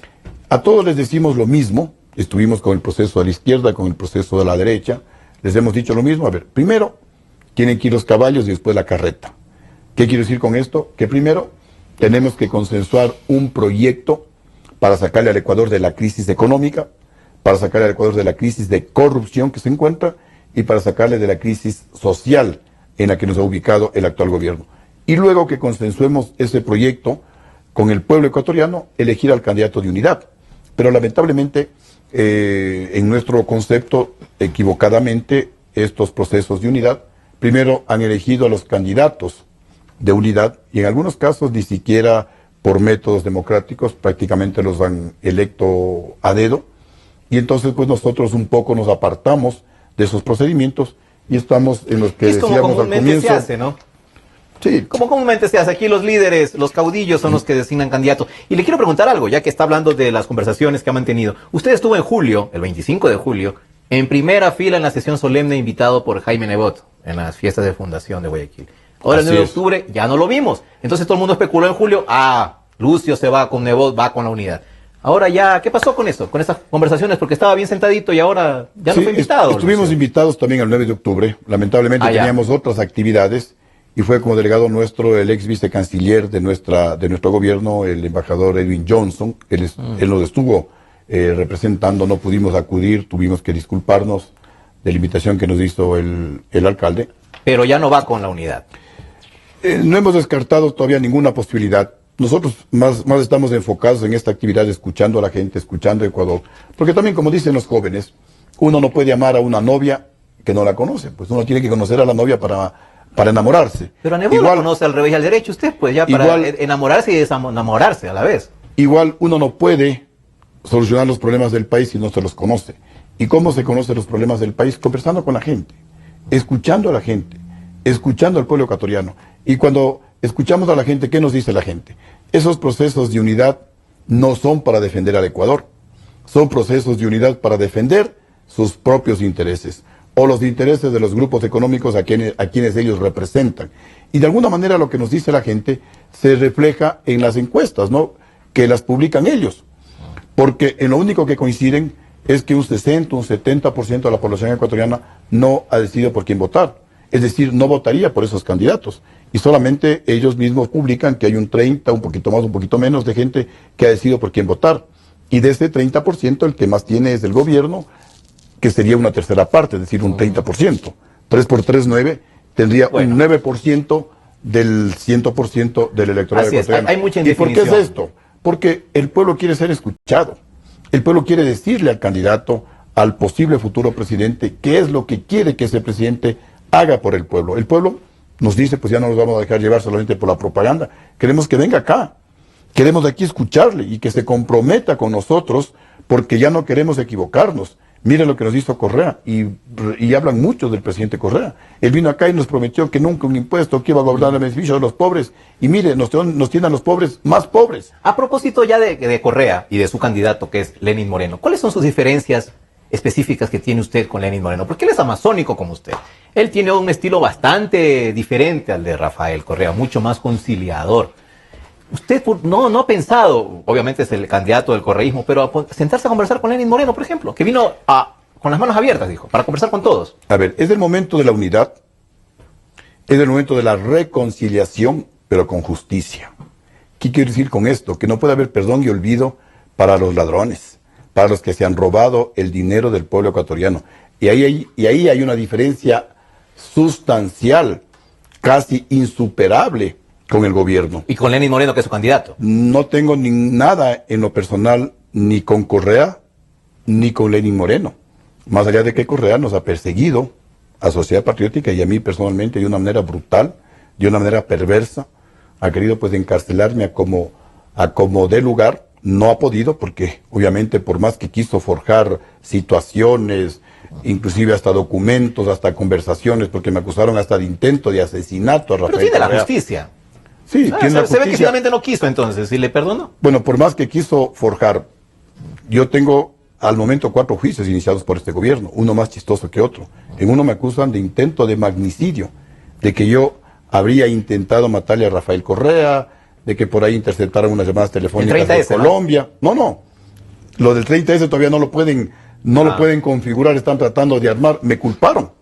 A todos les decimos lo mismo. Estuvimos con el proceso de la izquierda, con el proceso de la derecha. Les hemos dicho lo mismo. A ver, primero tienen que ir los caballos y después la carreta. ¿Qué quiero decir con esto? Que primero tenemos que consensuar un proyecto para sacarle al Ecuador de la crisis económica, para sacarle al Ecuador de la crisis de corrupción que se encuentra y para sacarle de la crisis social en la que nos ha ubicado el actual gobierno. Y luego que consensuemos ese proyecto con el pueblo ecuatoriano, elegir al candidato de unidad. Pero lamentablemente, en nuestro concepto, equivocadamente, estos procesos de unidad, primero han elegido a los candidatos de unidad y en algunos casos ni siquiera por métodos democráticos, prácticamente los han electo a dedo. Y entonces pues nosotros un poco nos apartamos de esos procedimientos y estamos en los que decíamos al comienzo. Como comúnmente se hace, ¿no? Sí. Como comúnmente se hace. Aquí los líderes, los caudillos son los que designan candidatos. Y le quiero preguntar algo, ya que está hablando de las conversaciones que ha mantenido. Usted estuvo en julio, el 25 de julio, en primera fila en la sesión solemne invitado por Jaime Nebot en las fiestas de fundación de Guayaquil. Ahora el 9 de octubre ya no lo vimos. Entonces todo el mundo especuló en julio, Lucio se va con Nebot, va con la unidad. Ahora ya, ¿qué pasó con eso? Con esas conversaciones, porque estaba bien sentadito y ahora ya no fue invitado. Estuvimos invitados también el 9 de octubre. Lamentablemente teníamos otras actividades y fue como delegado nuestro el ex vicecanciller de nuestro gobierno, el embajador Edwin Johnson. Él nos estuvo representando, no pudimos acudir, tuvimos que disculparnos de la invitación que nos hizo el alcalde. Pero ya no va con la unidad. No hemos descartado todavía ninguna posibilidad. Nosotros más estamos enfocados en esta actividad, escuchando a la gente, escuchando a Ecuador. Porque también, como dicen los jóvenes, uno no puede amar a una novia que no la conoce. Pues uno tiene que conocer a la novia para enamorarse. Pero a Nebot la conoce al revés y al derecho usted, pues ya para enamorarse y desenamorarse a la vez. Igual uno no puede solucionar los problemas del país si no se los conoce. ¿Y cómo se conocen los problemas del país? Conversando con la gente, escuchando a la gente, escuchando al pueblo ecuatoriano. Y cuando escuchamos a la gente, ¿qué nos dice la gente? Esos procesos de unidad no son para defender al Ecuador, son procesos de unidad para defender sus propios intereses o los intereses de los grupos económicos a quienes ellos representan. Y de alguna manera lo que nos dice la gente se refleja en las encuestas, ¿no?, que las publican ellos. Porque en lo único que coinciden es que un 60, un 70% de la población ecuatoriana no ha decidido por quién votar. Es decir, no votaría por esos candidatos. Y solamente ellos mismos publican que hay un 30, un poquito más, un poquito menos de gente que ha decidido por quién votar. Y de ese 30%, el que más tiene es el gobierno, que sería una tercera parte, es decir, un 30%. 3 por 3, 9, tendría un 9% del 100% del electorado ecuatoriano. Hay mucha indefinición. ¿Y por qué es esto? Porque el pueblo quiere ser escuchado. El pueblo quiere decirle al candidato, al posible futuro presidente, qué es lo que quiere que ese presidente haga por el pueblo. El pueblo nos dice, pues ya no nos vamos a dejar llevar solamente por la propaganda. Queremos que venga acá. Queremos de aquí escucharle y que se comprometa con nosotros porque ya no queremos equivocarnos. Miren lo que nos hizo Correa y hablan mucho del presidente Correa. Él vino acá y nos prometió que nunca un impuesto, que iba a gobernar el beneficio de los pobres. Y mire, nos tienen a los pobres más pobres. A propósito ya de Correa y de su candidato que es Lenín Moreno, ¿cuáles son sus diferencias específicas que tiene usted con Lenín Moreno? Porque él es amazónico como usted. Él tiene un estilo bastante diferente al de Rafael Correa, mucho más conciliador. Usted no ha pensado, obviamente es el candidato del correísmo, pero a sentarse a conversar con Lenín Moreno, por ejemplo, que vino con las manos abiertas, dijo, para conversar con todos. A ver, es el momento de la unidad, es el momento de la reconciliación, pero con justicia. ¿Qué quiero decir con esto? Que no puede haber perdón y olvido para los ladrones, para los que se han robado el dinero del pueblo ecuatoriano. Y ahí hay una diferencia sustancial, casi insuperable con el gobierno. Y con Lenín Moreno, que es su candidato. No tengo nada en lo personal, ni con Correa, ni con Lenín Moreno. Más allá de que Correa nos ha perseguido a Sociedad Patriótica y a mí personalmente de una manera brutal, de una manera perversa. Ha querido pues encarcelarme a como dé lugar. No ha podido porque obviamente por más que quiso forjar situaciones, inclusive hasta documentos, hasta conversaciones, porque me acusaron hasta de intento de asesinato a Rafael Correa. Pero tiene la Correa. justicia. Sí, tiene la se ve que justicia. finalmente no quiso entonces, ¿y le perdonó? Bueno, por más que quiso forjar, yo tengo al momento 4 juicios iniciados por este gobierno, uno más chistoso que otro. En uno me acusan de intento de magnicidio, de que yo habría intentado matarle a Rafael Correa, de que por ahí interceptaron unas llamadas telefónicas de Colombia. No, lo del 30S todavía no lo pueden, lo pueden configurar, están tratando de armar. Me culparon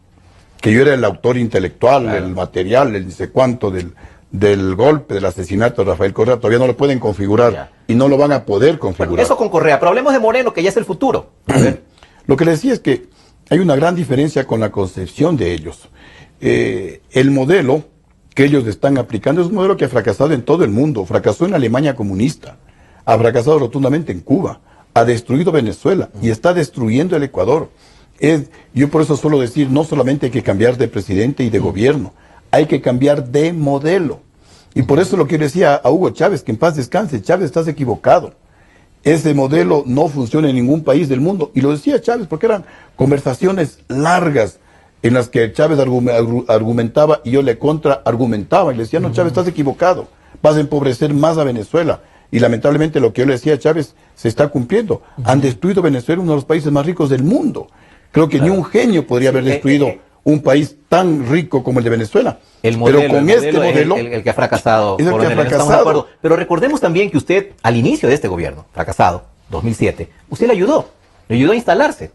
que yo era el autor intelectual, el material, el dice cuánto del golpe, del asesinato de Rafael Correa, todavía no lo pueden configurar y no lo van a poder configurar. Bueno, eso con Correa, pero hablemos de Moreno, que ya es el futuro. A ver. Lo que les decía es que hay una gran diferencia con la concepción de ellos. El modelo que ellos están aplicando es un modelo que ha fracasado en todo el mundo. Fracasó en la Alemania comunista, ha fracasado rotundamente en Cuba, ha destruido Venezuela y está destruyendo el Ecuador. Yo por eso suelo decir, no solamente hay que cambiar de presidente y de gobierno, hay que cambiar de modelo. Y por eso lo que yo decía a Hugo Chávez, que en paz descanse, Chávez, estás equivocado. Ese modelo no funciona en ningún país del mundo. Y lo decía Chávez porque eran conversaciones largas en las que Chávez argumentaba y yo le contraargumentaba. Y le decía, no, Chávez, estás equivocado. Vas a empobrecer más a Venezuela. Y lamentablemente lo que yo le decía a Chávez se está cumpliendo. Han destruido Venezuela, uno de los países más ricos del mundo. Creo que ni un genio podría haber destruido un país tan rico como el de Venezuela. El modelo, pero con este modelo el que ha fracasado. Es el que ha fracasado. Estamos de acuerdo. Pero recordemos también que usted, al inicio de este gobierno, fracasado, 2007, usted le ayudó a instalarse.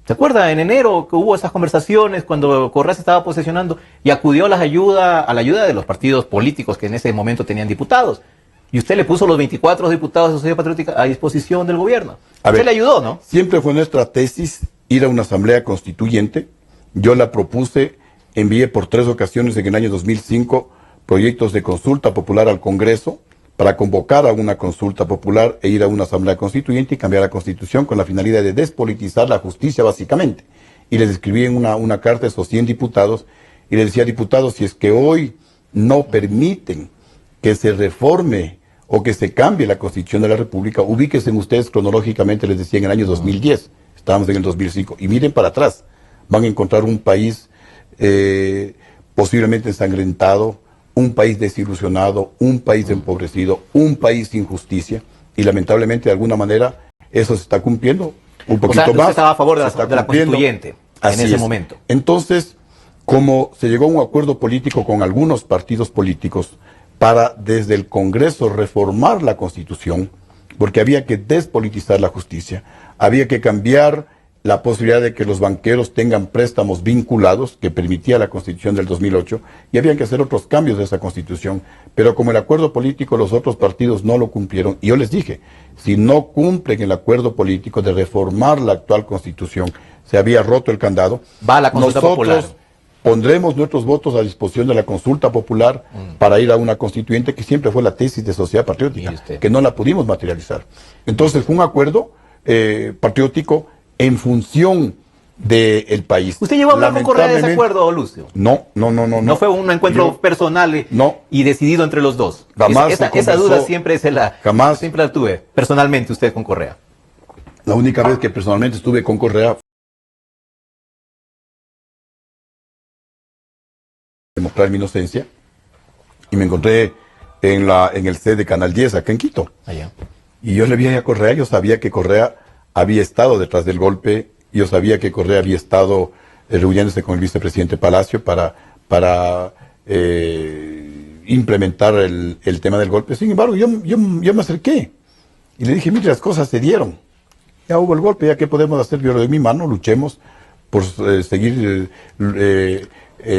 ¿Se acuerda? En enero que hubo esas conversaciones cuando Correa se estaba posesionando y acudió a la ayuda de los partidos políticos que en ese momento tenían diputados. Y usted le puso los 24 diputados de Sociedad Patriótica a disposición del gobierno. Usted le ayudó, ¿no? Siempre fue nuestra tesis ir a una asamblea constituyente. Yo la propuse, envié por 3 ocasiones en el año 2005 proyectos de consulta popular al Congreso para convocar a una consulta popular e ir a una asamblea constituyente y cambiar la Constitución con la finalidad de despolitizar la justicia básicamente. Y les escribí en una carta a esos 100 diputados y les decía, diputados, si es que hoy no permiten que se reforme o que se cambie la Constitución de la República, ubíquense ustedes cronológicamente, les decía, en el año 2010, estábamos en el 2005, y miren para atrás, van a encontrar un país posiblemente ensangrentado, un país desilusionado, un país empobrecido, un país sin justicia, y lamentablemente de alguna manera eso se está cumpliendo un poquito usted más. Estaba a favor de la constituyente en ese momento. Entonces, como se llegó a un acuerdo político con algunos partidos políticos para desde el Congreso reformar la Constitución, porque había que despolitizar la justicia, había que cambiar la posibilidad de que los banqueros tengan préstamos vinculados, que permitía la Constitución del 2008, y había que hacer otros cambios de esa Constitución. Pero como el acuerdo político los otros partidos no lo cumplieron, y yo les dije, si no cumplen el acuerdo político de reformar la actual Constitución, se había roto el candado, va a la consulta popular. Pondremos nuestros votos a disposición de la consulta popular para ir a una constituyente, que siempre fue la tesis de Sociedad Patriótica, que no la pudimos materializar. Entonces fue un acuerdo patriótico en función del país. ¿Usted llegó a hablar con Correa de ese acuerdo, Lucio? No. ¿No fue un encuentro personal y decidido entre los dos? Jamás. Esa duda siempre siempre la tuve, personalmente, usted con Correa. La única vez que personalmente estuve con Correa demostrar mi inocencia, y me encontré en el set de Canal 10 acá en Quito. Allá. Y yo le vi a Correa, yo sabía que Correa había estado detrás del golpe, yo sabía que Correa había estado reuniéndose con el vicepresidente Palacio para implementar el tema del golpe. Sin embargo, yo me acerqué y le dije, mire, las cosas se dieron. Ya hubo el golpe, ya qué podemos hacer, yo le doy mi mano, luchemos por seguir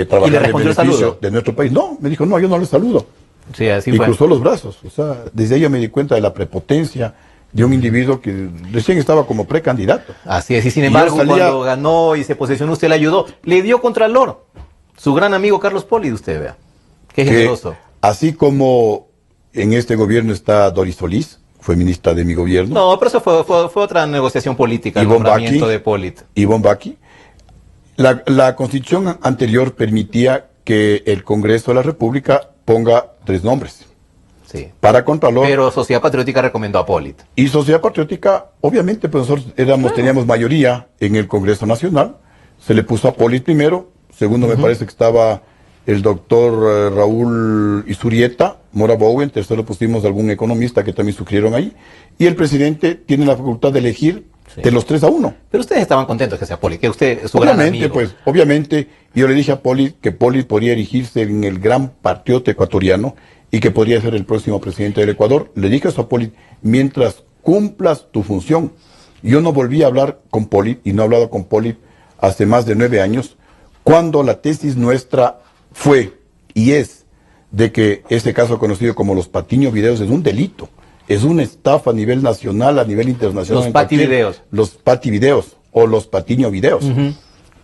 trabajando en beneficio de nuestro país. No, me dijo, no, yo no le saludo. Sí, así y fue. Cruzó los brazos. O sea, desde ahí yo me di cuenta de la prepotencia de un individuo que recién estaba como precandidato. Así es, y sin embargo, cuando ganó y se posesionó, usted le ayudó, le dio contralor. Su gran amigo Carlos Poli, usted vea. Qué generoso. Así como en este gobierno está Doris Solís, fue ministra de mi gobierno. No, pero eso fue otra negociación política, el nombramiento de Polit. Ivonne Baki. La constitución anterior permitía que el Congreso de la República ponga 3 nombres. Sí. Para Contralor. Pero Sociedad Patriótica recomendó a Polit. Y Sociedad Patriótica, obviamente, pues nosotros teníamos mayoría en el Congreso Nacional. Se le puso a Polit primero. Segundo, me parece que estaba el doctor Raúl Isurieta. Mora Bowen, tercero pusimos algún economista que también sugirieron ahí, y el presidente tiene la facultad de elegir de los 3-1. Pero ustedes estaban contentos que sea Polit, que usted es su gran Obviamente, amigo. pues, obviamente, yo le dije a Polit que Polit podría erigirse en el gran patriota ecuatoriano y que podría ser el próximo presidente del Ecuador. Le dije eso a Polit, mientras cumplas tu función. Yo no volví a hablar con Polit, y no he hablado con Polit hace más de 9 años, cuando la tesis nuestra fue y es de que este caso conocido como los Patiño Videos es un delito. Es una estafa a nivel nacional, a nivel internacional. Los Pati Videos. Los Pati Videos o los Patiño Videos.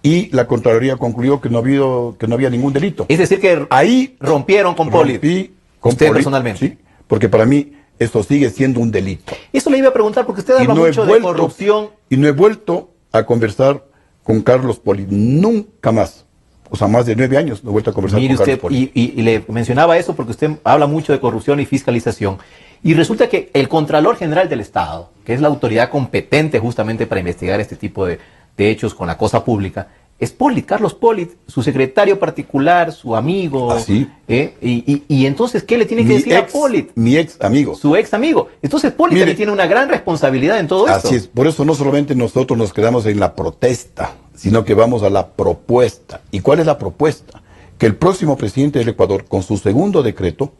Y la Contraloría concluyó que no había ningún delito. Es decir, que ahí rompieron con Polit. rompí con usted Polit, personalmente. sí, porque para mí esto sigue siendo un delito. Eso le iba a preguntar, porque usted habla mucho de corrupción. Y no he vuelto a conversar con Carlos Polit, nunca más. O sea, más de 9 años no he vuelto a conversar Mire con usted, Carlos Polit. y le mencionaba eso porque usted habla mucho de corrupción y fiscalización. Y resulta que el Contralor General del Estado, que es la autoridad competente justamente para investigar este tipo de hechos con la cosa pública, es Polit, Carlos Polit, su secretario particular, su amigo. Así. Y entonces, ¿qué le tiene que decir a Polit? Mi ex amigo. Su ex amigo. Entonces, Polit Mire, también tiene una gran responsabilidad en todo esto. Así es. Por eso no solamente nosotros nos quedamos en la protesta, sino que vamos a la propuesta. ¿Y cuál es la propuesta? Que el próximo presidente del Ecuador, con su segundo decreto,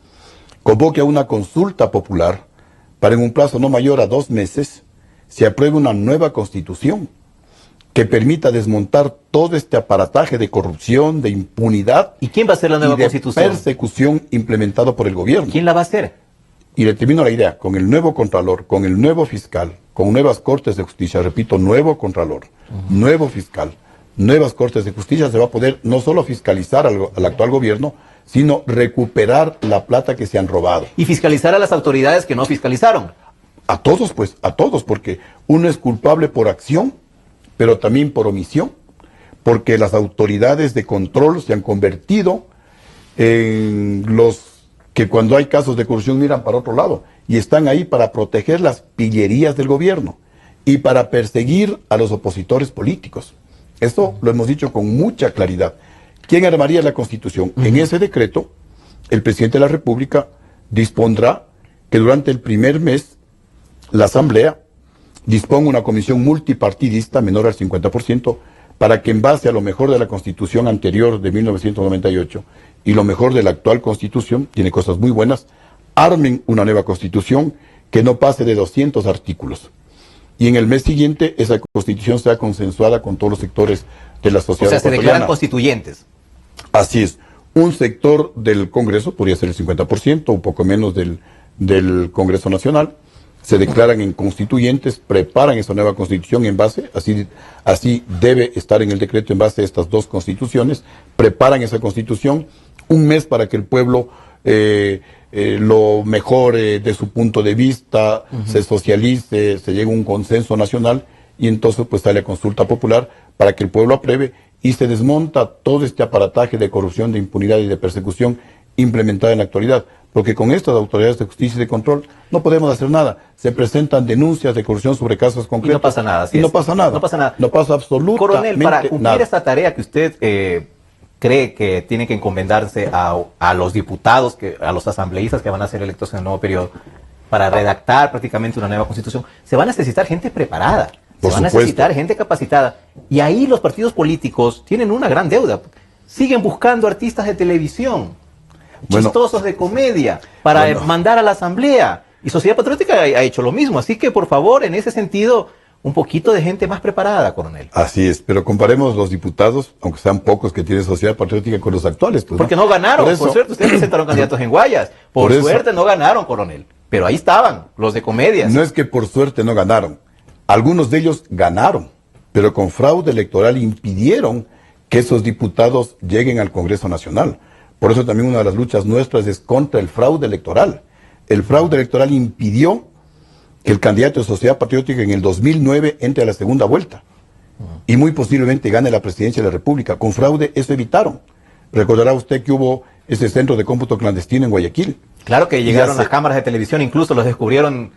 convoque a una consulta popular para en un plazo no mayor a 2 meses se apruebe una nueva constitución que permita desmontar todo este aparataje de corrupción, de impunidad ¿Y quién va a hacer la nueva y de constitución? persecución implementado por el gobierno. ¿Quién la va a hacer? Y le termino la idea, con el nuevo Contralor, con el nuevo fiscal, con nuevas Cortes de Justicia, repito, nuevo Contralor, nuevo fiscal, nuevas Cortes de Justicia, se va a poder no solo fiscalizar al actual gobierno, sino recuperar la plata que se han robado. Y fiscalizar a las autoridades que no fiscalizaron. A todos, pues, a todos, porque uno es culpable por acción, pero también por omisión, porque las autoridades de control se han convertido en los que cuando hay casos de corrupción miran para otro lado y están ahí para proteger las pillerías del gobierno y para perseguir a los opositores políticos. Eso lo hemos dicho con mucha claridad. ¿Quién armaría la Constitución? En ese decreto, el presidente de la República dispondrá que durante el primer mes la Asamblea disponga una comisión multipartidista menor al 50% para que en base a lo mejor de la Constitución anterior de 1998 y lo mejor de la actual Constitución, tiene cosas muy buenas, armen una nueva Constitución que no pase de 200 artículos. Y en el mes siguiente esa Constitución sea consensuada con todos los sectores de la sociedad O sea, se ecuatoriana. declaran constituyentes. Así es. Un sector del Congreso, podría ser el 50%, un poco menos del Congreso Nacional, se declaran en constituyentes, preparan esa nueva constitución en base, así debe estar en el decreto en base a estas 2 constituciones, preparan esa constitución, un mes para que el pueblo lo mejore de su punto de vista, se socialice, se llegue a un consenso nacional y entonces pues sale a consulta popular para que el pueblo apruebe y se desmonta todo este aparataje de corrupción, de impunidad y de persecución implementada en la actualidad. Porque con estas autoridades de justicia y de control no podemos hacer nada. Se presentan denuncias de corrupción sobre casos concretos. Y no pasa nada. Y no pasa nada. No pasa nada. No pasa absolutamente nada. Coronel, para cumplir esta tarea que usted cree que tiene que encomendarse a los diputados, a los asambleístas que van a ser electos en el nuevo periodo, para redactar prácticamente una nueva constitución, se va a necesitar gente preparada. Por se va a necesitar gente capacitada. Y ahí los partidos políticos tienen una gran deuda. Siguen buscando artistas de televisión, chistosos de comedia, para mandar a la asamblea. Y Sociedad Patriótica ha hecho lo mismo. Así que, por favor, en ese sentido, un poquito de gente más preparada, coronel. Así es, pero comparemos los diputados, aunque sean pocos que tiene Sociedad Patriótica, con los actuales. Pues, porque no ganaron, por suerte. Ustedes presentaron candidatos en Guayas. Por suerte no ganaron, coronel. Pero ahí estaban, los de comedias. No es que por suerte no ganaron. Algunos de ellos ganaron, pero con fraude electoral impidieron que esos diputados lleguen al Congreso Nacional. Por eso también una de las luchas nuestras es contra el fraude electoral. El fraude electoral impidió que el candidato de Sociedad Patriótica en el 2009 entre a la segunda vuelta y muy posiblemente gane la presidencia de la República. Con fraude eso evitaron. Recordará usted que hubo ese centro de cómputo clandestino en Guayaquil. Claro que llegaron las cámaras de televisión, incluso los descubrieron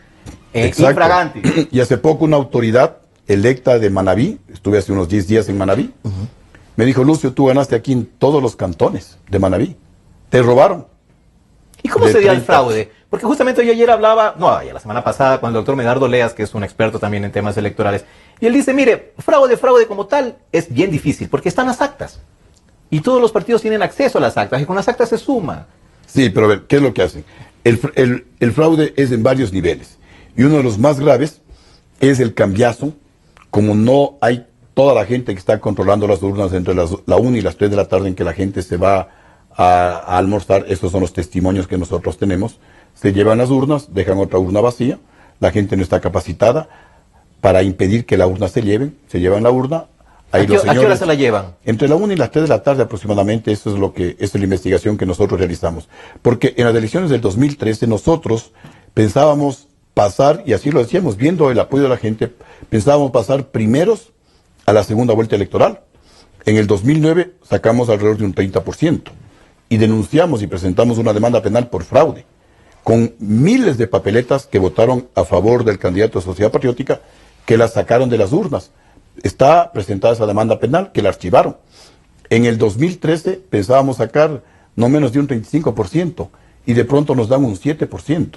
infraganti. Y hace poco una autoridad electa de Manabí, estuve hace unos 10 días en Manabí, me dijo: Lucio, tú ganaste aquí en todos los cantones de Manabí. Te robaron. ¿Y cómo de se dio el 30%. fraude? Porque justamente yo ayer hablaba, no, ya la semana pasada, con el doctor Medardo Leas, que es un experto también en temas electorales, y él dice, mire, fraude como tal es bien difícil, porque están las actas. Y todos los partidos tienen acceso a las actas, y con las actas se suma. Sí, pero a ver, ¿qué es lo que hacen? El fraude es en varios niveles. Y uno de los más graves es el cambiazo, como no hay toda la gente que está controlando las urnas entre la 1 y las 3 de la tarde en que la gente se va a almorzar. Esos son los testimonios que nosotros tenemos. Se llevan las urnas, dejan otra urna vacía, la gente no está capacitada para impedir que la urna se llevan la urna. Ahí ¿A qué hora se la llevan? Entre la 1 y las 3 de la tarde aproximadamente. Eso es lo que es la investigación que nosotros realizamos. Porque en las elecciones del 2013 nosotros pensábamos pasar, y así lo decíamos, viendo el apoyo de la gente, pensábamos pasar primeros a la segunda vuelta electoral. En el 2009 sacamos alrededor de un 30% y denunciamos y presentamos una demanda penal por fraude, con miles de papeletas que votaron a favor del candidato de Sociedad Patriótica, que las sacaron de las urnas. Está presentada esa demanda penal, que la archivaron. En el 2013 pensábamos sacar no menos de un 35% y de pronto nos dan un 7%.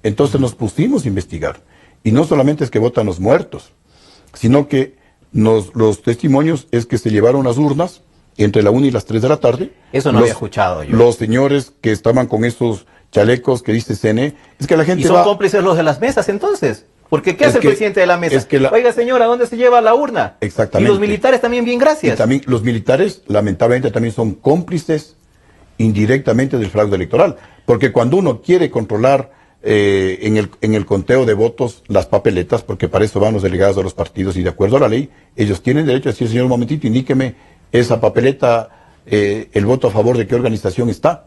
Entonces nos pusimos a investigar. Y no solamente es que votan los muertos, sino que los testimonios es que se llevaron las urnas entre la 1 y las 3 de la tarde. Eso no había escuchado yo. Los señores que estaban con esos chalecos que dice CNE, es que la gente ¿Y son cómplices los de las mesas entonces? Porque ¿qué hace el presidente de la mesa? Oiga, señora, ¿dónde se lleva la urna? Exactamente. Y los militares también, bien, gracias. Y también los militares, lamentablemente, también son cómplices indirectamente del fraude electoral. Porque cuando uno quiere controlar en el conteo de votos las papeletas, porque para eso van los delegados de los partidos y de acuerdo a la ley, ellos tienen derecho a decir, señor, un momentito, indíqueme esa papeleta, el voto a favor de qué organización está.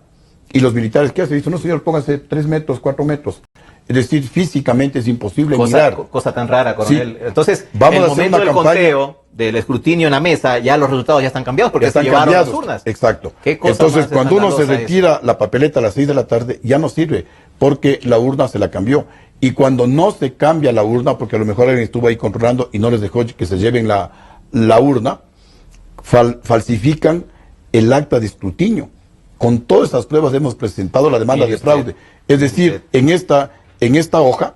Y los militares, ¿qué hacen? Dicen, no, señor, póngase 3 metros, 4 metros. Es decir, físicamente es imposible mirar. Cosa tan rara, coronel. Sí. Entonces, vamos el a hacer momento del campaña, conteo, del escrutinio en la mesa, ya los resultados ya están cambiados porque están se llevaron cambiados, las urnas. Exacto. Entonces, cuando uno se retira la papeleta a las 6 de la tarde, ya no sirve, porque la urna se la cambió. Y cuando no se cambia la urna, porque a lo mejor alguien estuvo ahí controlando y no les dejó que se lleven la urna, falsifican el acta de escrutinio. Con todas esas pruebas hemos presentado la demanda de fraude. Es decir, en esta hoja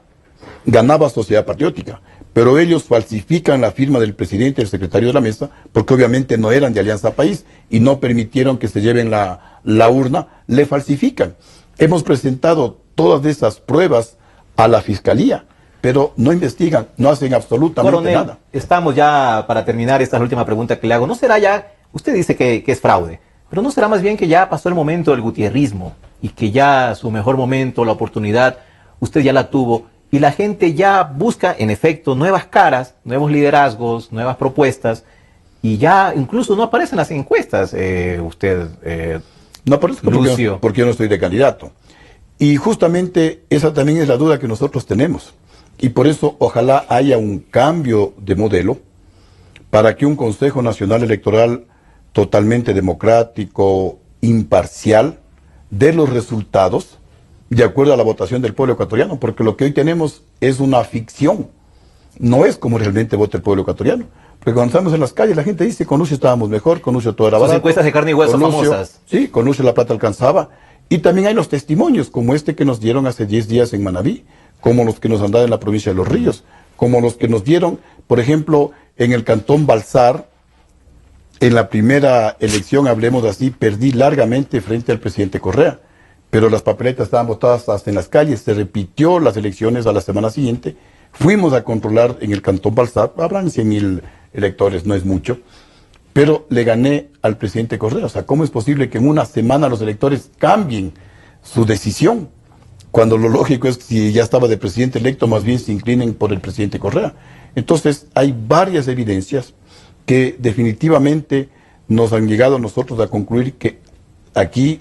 ganaba Sociedad Patriótica, pero ellos falsifican la firma del presidente y el secretario de la mesa, porque obviamente no eran de Alianza País y no permitieron que se lleven la urna, le falsifican. Hemos presentado todas esas pruebas a la Fiscalía, pero no investigan, no hacen absolutamente Coronel, nada. Estamos ya para terminar, esta es la última pregunta que le hago. ¿No será ya, usted dice que es fraude, pero no será más bien que ya pasó el momento del gutierrismo y que ya su mejor momento, la oportunidad, usted ya la tuvo y la gente ya busca en efecto nuevas caras, nuevos liderazgos, nuevas propuestas y ya incluso no aparecen las encuestas, No aparezco porque yo no estoy de candidato. Y justamente esa también es la duda que nosotros tenemos. Y por eso ojalá haya un cambio de modelo para que un Consejo Nacional Electoral totalmente democrático, imparcial, dé los resultados de acuerdo a la votación del pueblo ecuatoriano, porque lo que hoy tenemos es una ficción, no es como realmente vota el pueblo ecuatoriano. Porque cuando estamos en las calles la gente dice, con Lucio estábamos mejor, con Lucio todo era barato. Son encuestas de carne y hueso famosas. Sí, con Lucio la plata alcanzaba. Y también hay los testimonios, como este que nos dieron hace 10 días en Manabí, como los que nos han dado en la provincia de Los Ríos, como los que nos dieron, por ejemplo, en el cantón Balsar. En la primera elección, hablemos así, perdí largamente frente al presidente Correa, pero las papeletas estaban votadas hasta en las calles, se repitió las elecciones a la semana siguiente, fuimos a controlar en el cantón Balsar, habrán 100,000 electores, no es mucho, pero le gané al presidente Correa. O sea, ¿cómo es posible que en una semana los electores cambien su decisión? Cuando lo lógico es que si ya estaba de presidente electo, más bien se inclinen por el presidente Correa. Entonces, hay varias evidencias que definitivamente nos han llegado a nosotros a concluir que aquí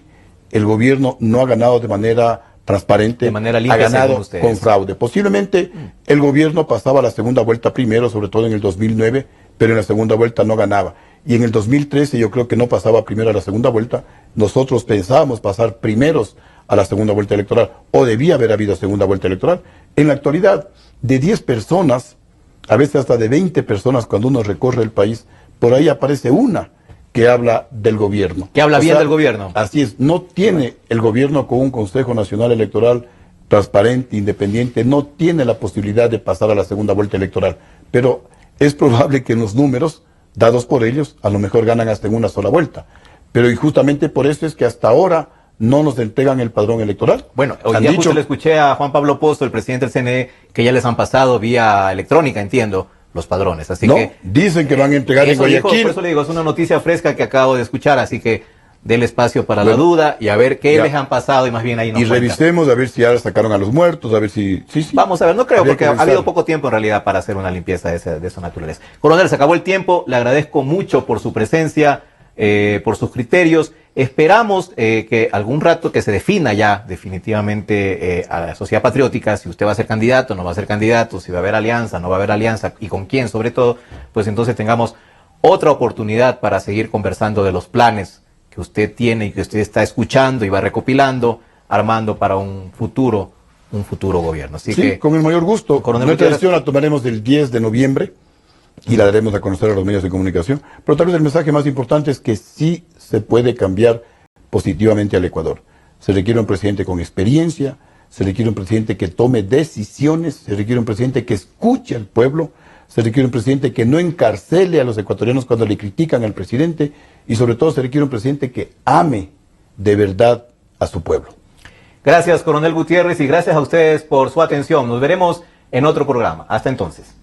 el gobierno no ha ganado de manera transparente, de manera limpia, ha ganado con fraude. Posiblemente el gobierno pasaba a la segunda vuelta primero, sobre todo en el 2009, pero en la segunda vuelta no ganaba. Y en el 2013 yo creo que no pasaba primero a la segunda vuelta. Nosotros pensábamos pasar primeros a la segunda vuelta electoral, o debía haber habido segunda vuelta electoral. En la actualidad, de 10 personas, a veces hasta de 20 personas, cuando uno recorre el país, por ahí aparece una que habla del gobierno. Que habla bien del gobierno. Así es, no tiene el gobierno con un Consejo Nacional Electoral transparente, independiente, no tiene la posibilidad de pasar a la segunda vuelta electoral, pero es probable que en los números dados por ellos, a lo mejor ganan hasta en una sola vuelta. Pero y justamente por eso es que hasta ahora no nos entregan el padrón electoral. Bueno, hoy día justo le escuché a Juan Pablo Pozo, el presidente del CNE, que ya les han pasado vía electrónica, entiendo, los padrones. Así no, que dicen que van a entregar en Guayaquil. Por eso le digo, es una noticia fresca que acabo de escuchar, así que déle espacio para la duda y a ver qué les han pasado y más bien ahí nos cuenta. Revisemos a ver si ya sacaron a los muertos, a ver si... Sí. Vamos a ver, no creo, porque ha habido poco tiempo en realidad para hacer una limpieza de esa naturaleza. Coronel, se acabó el tiempo, le agradezco mucho por su presencia, por sus criterios. Esperamos que algún rato que se defina ya definitivamente a la sociedad patriótica, si usted va a ser candidato, no va a ser candidato, si va a haber alianza, no va a haber alianza y con quién sobre todo, pues entonces tengamos otra oportunidad para seguir conversando de los planes que usted tiene y que usted está escuchando y va recopilando, armando para un futuro gobierno. Así que, con el mayor gusto. Coronel Nuestra Gutiérrez, decisión la tomaremos el 10 de noviembre y la daremos a conocer a los medios de comunicación. Pero tal vez el mensaje más importante es que sí se puede cambiar positivamente al Ecuador. Se requiere un presidente con experiencia, se requiere un presidente que tome decisiones, se requiere un presidente que escuche al pueblo, se requiere un presidente que no encarcele a los ecuatorianos cuando le critican al presidente y sobre todo se requiere un presidente que ame de verdad a su pueblo. Gracias, Coronel Gutiérrez, y gracias a ustedes por su atención. Nos veremos en otro programa. Hasta entonces.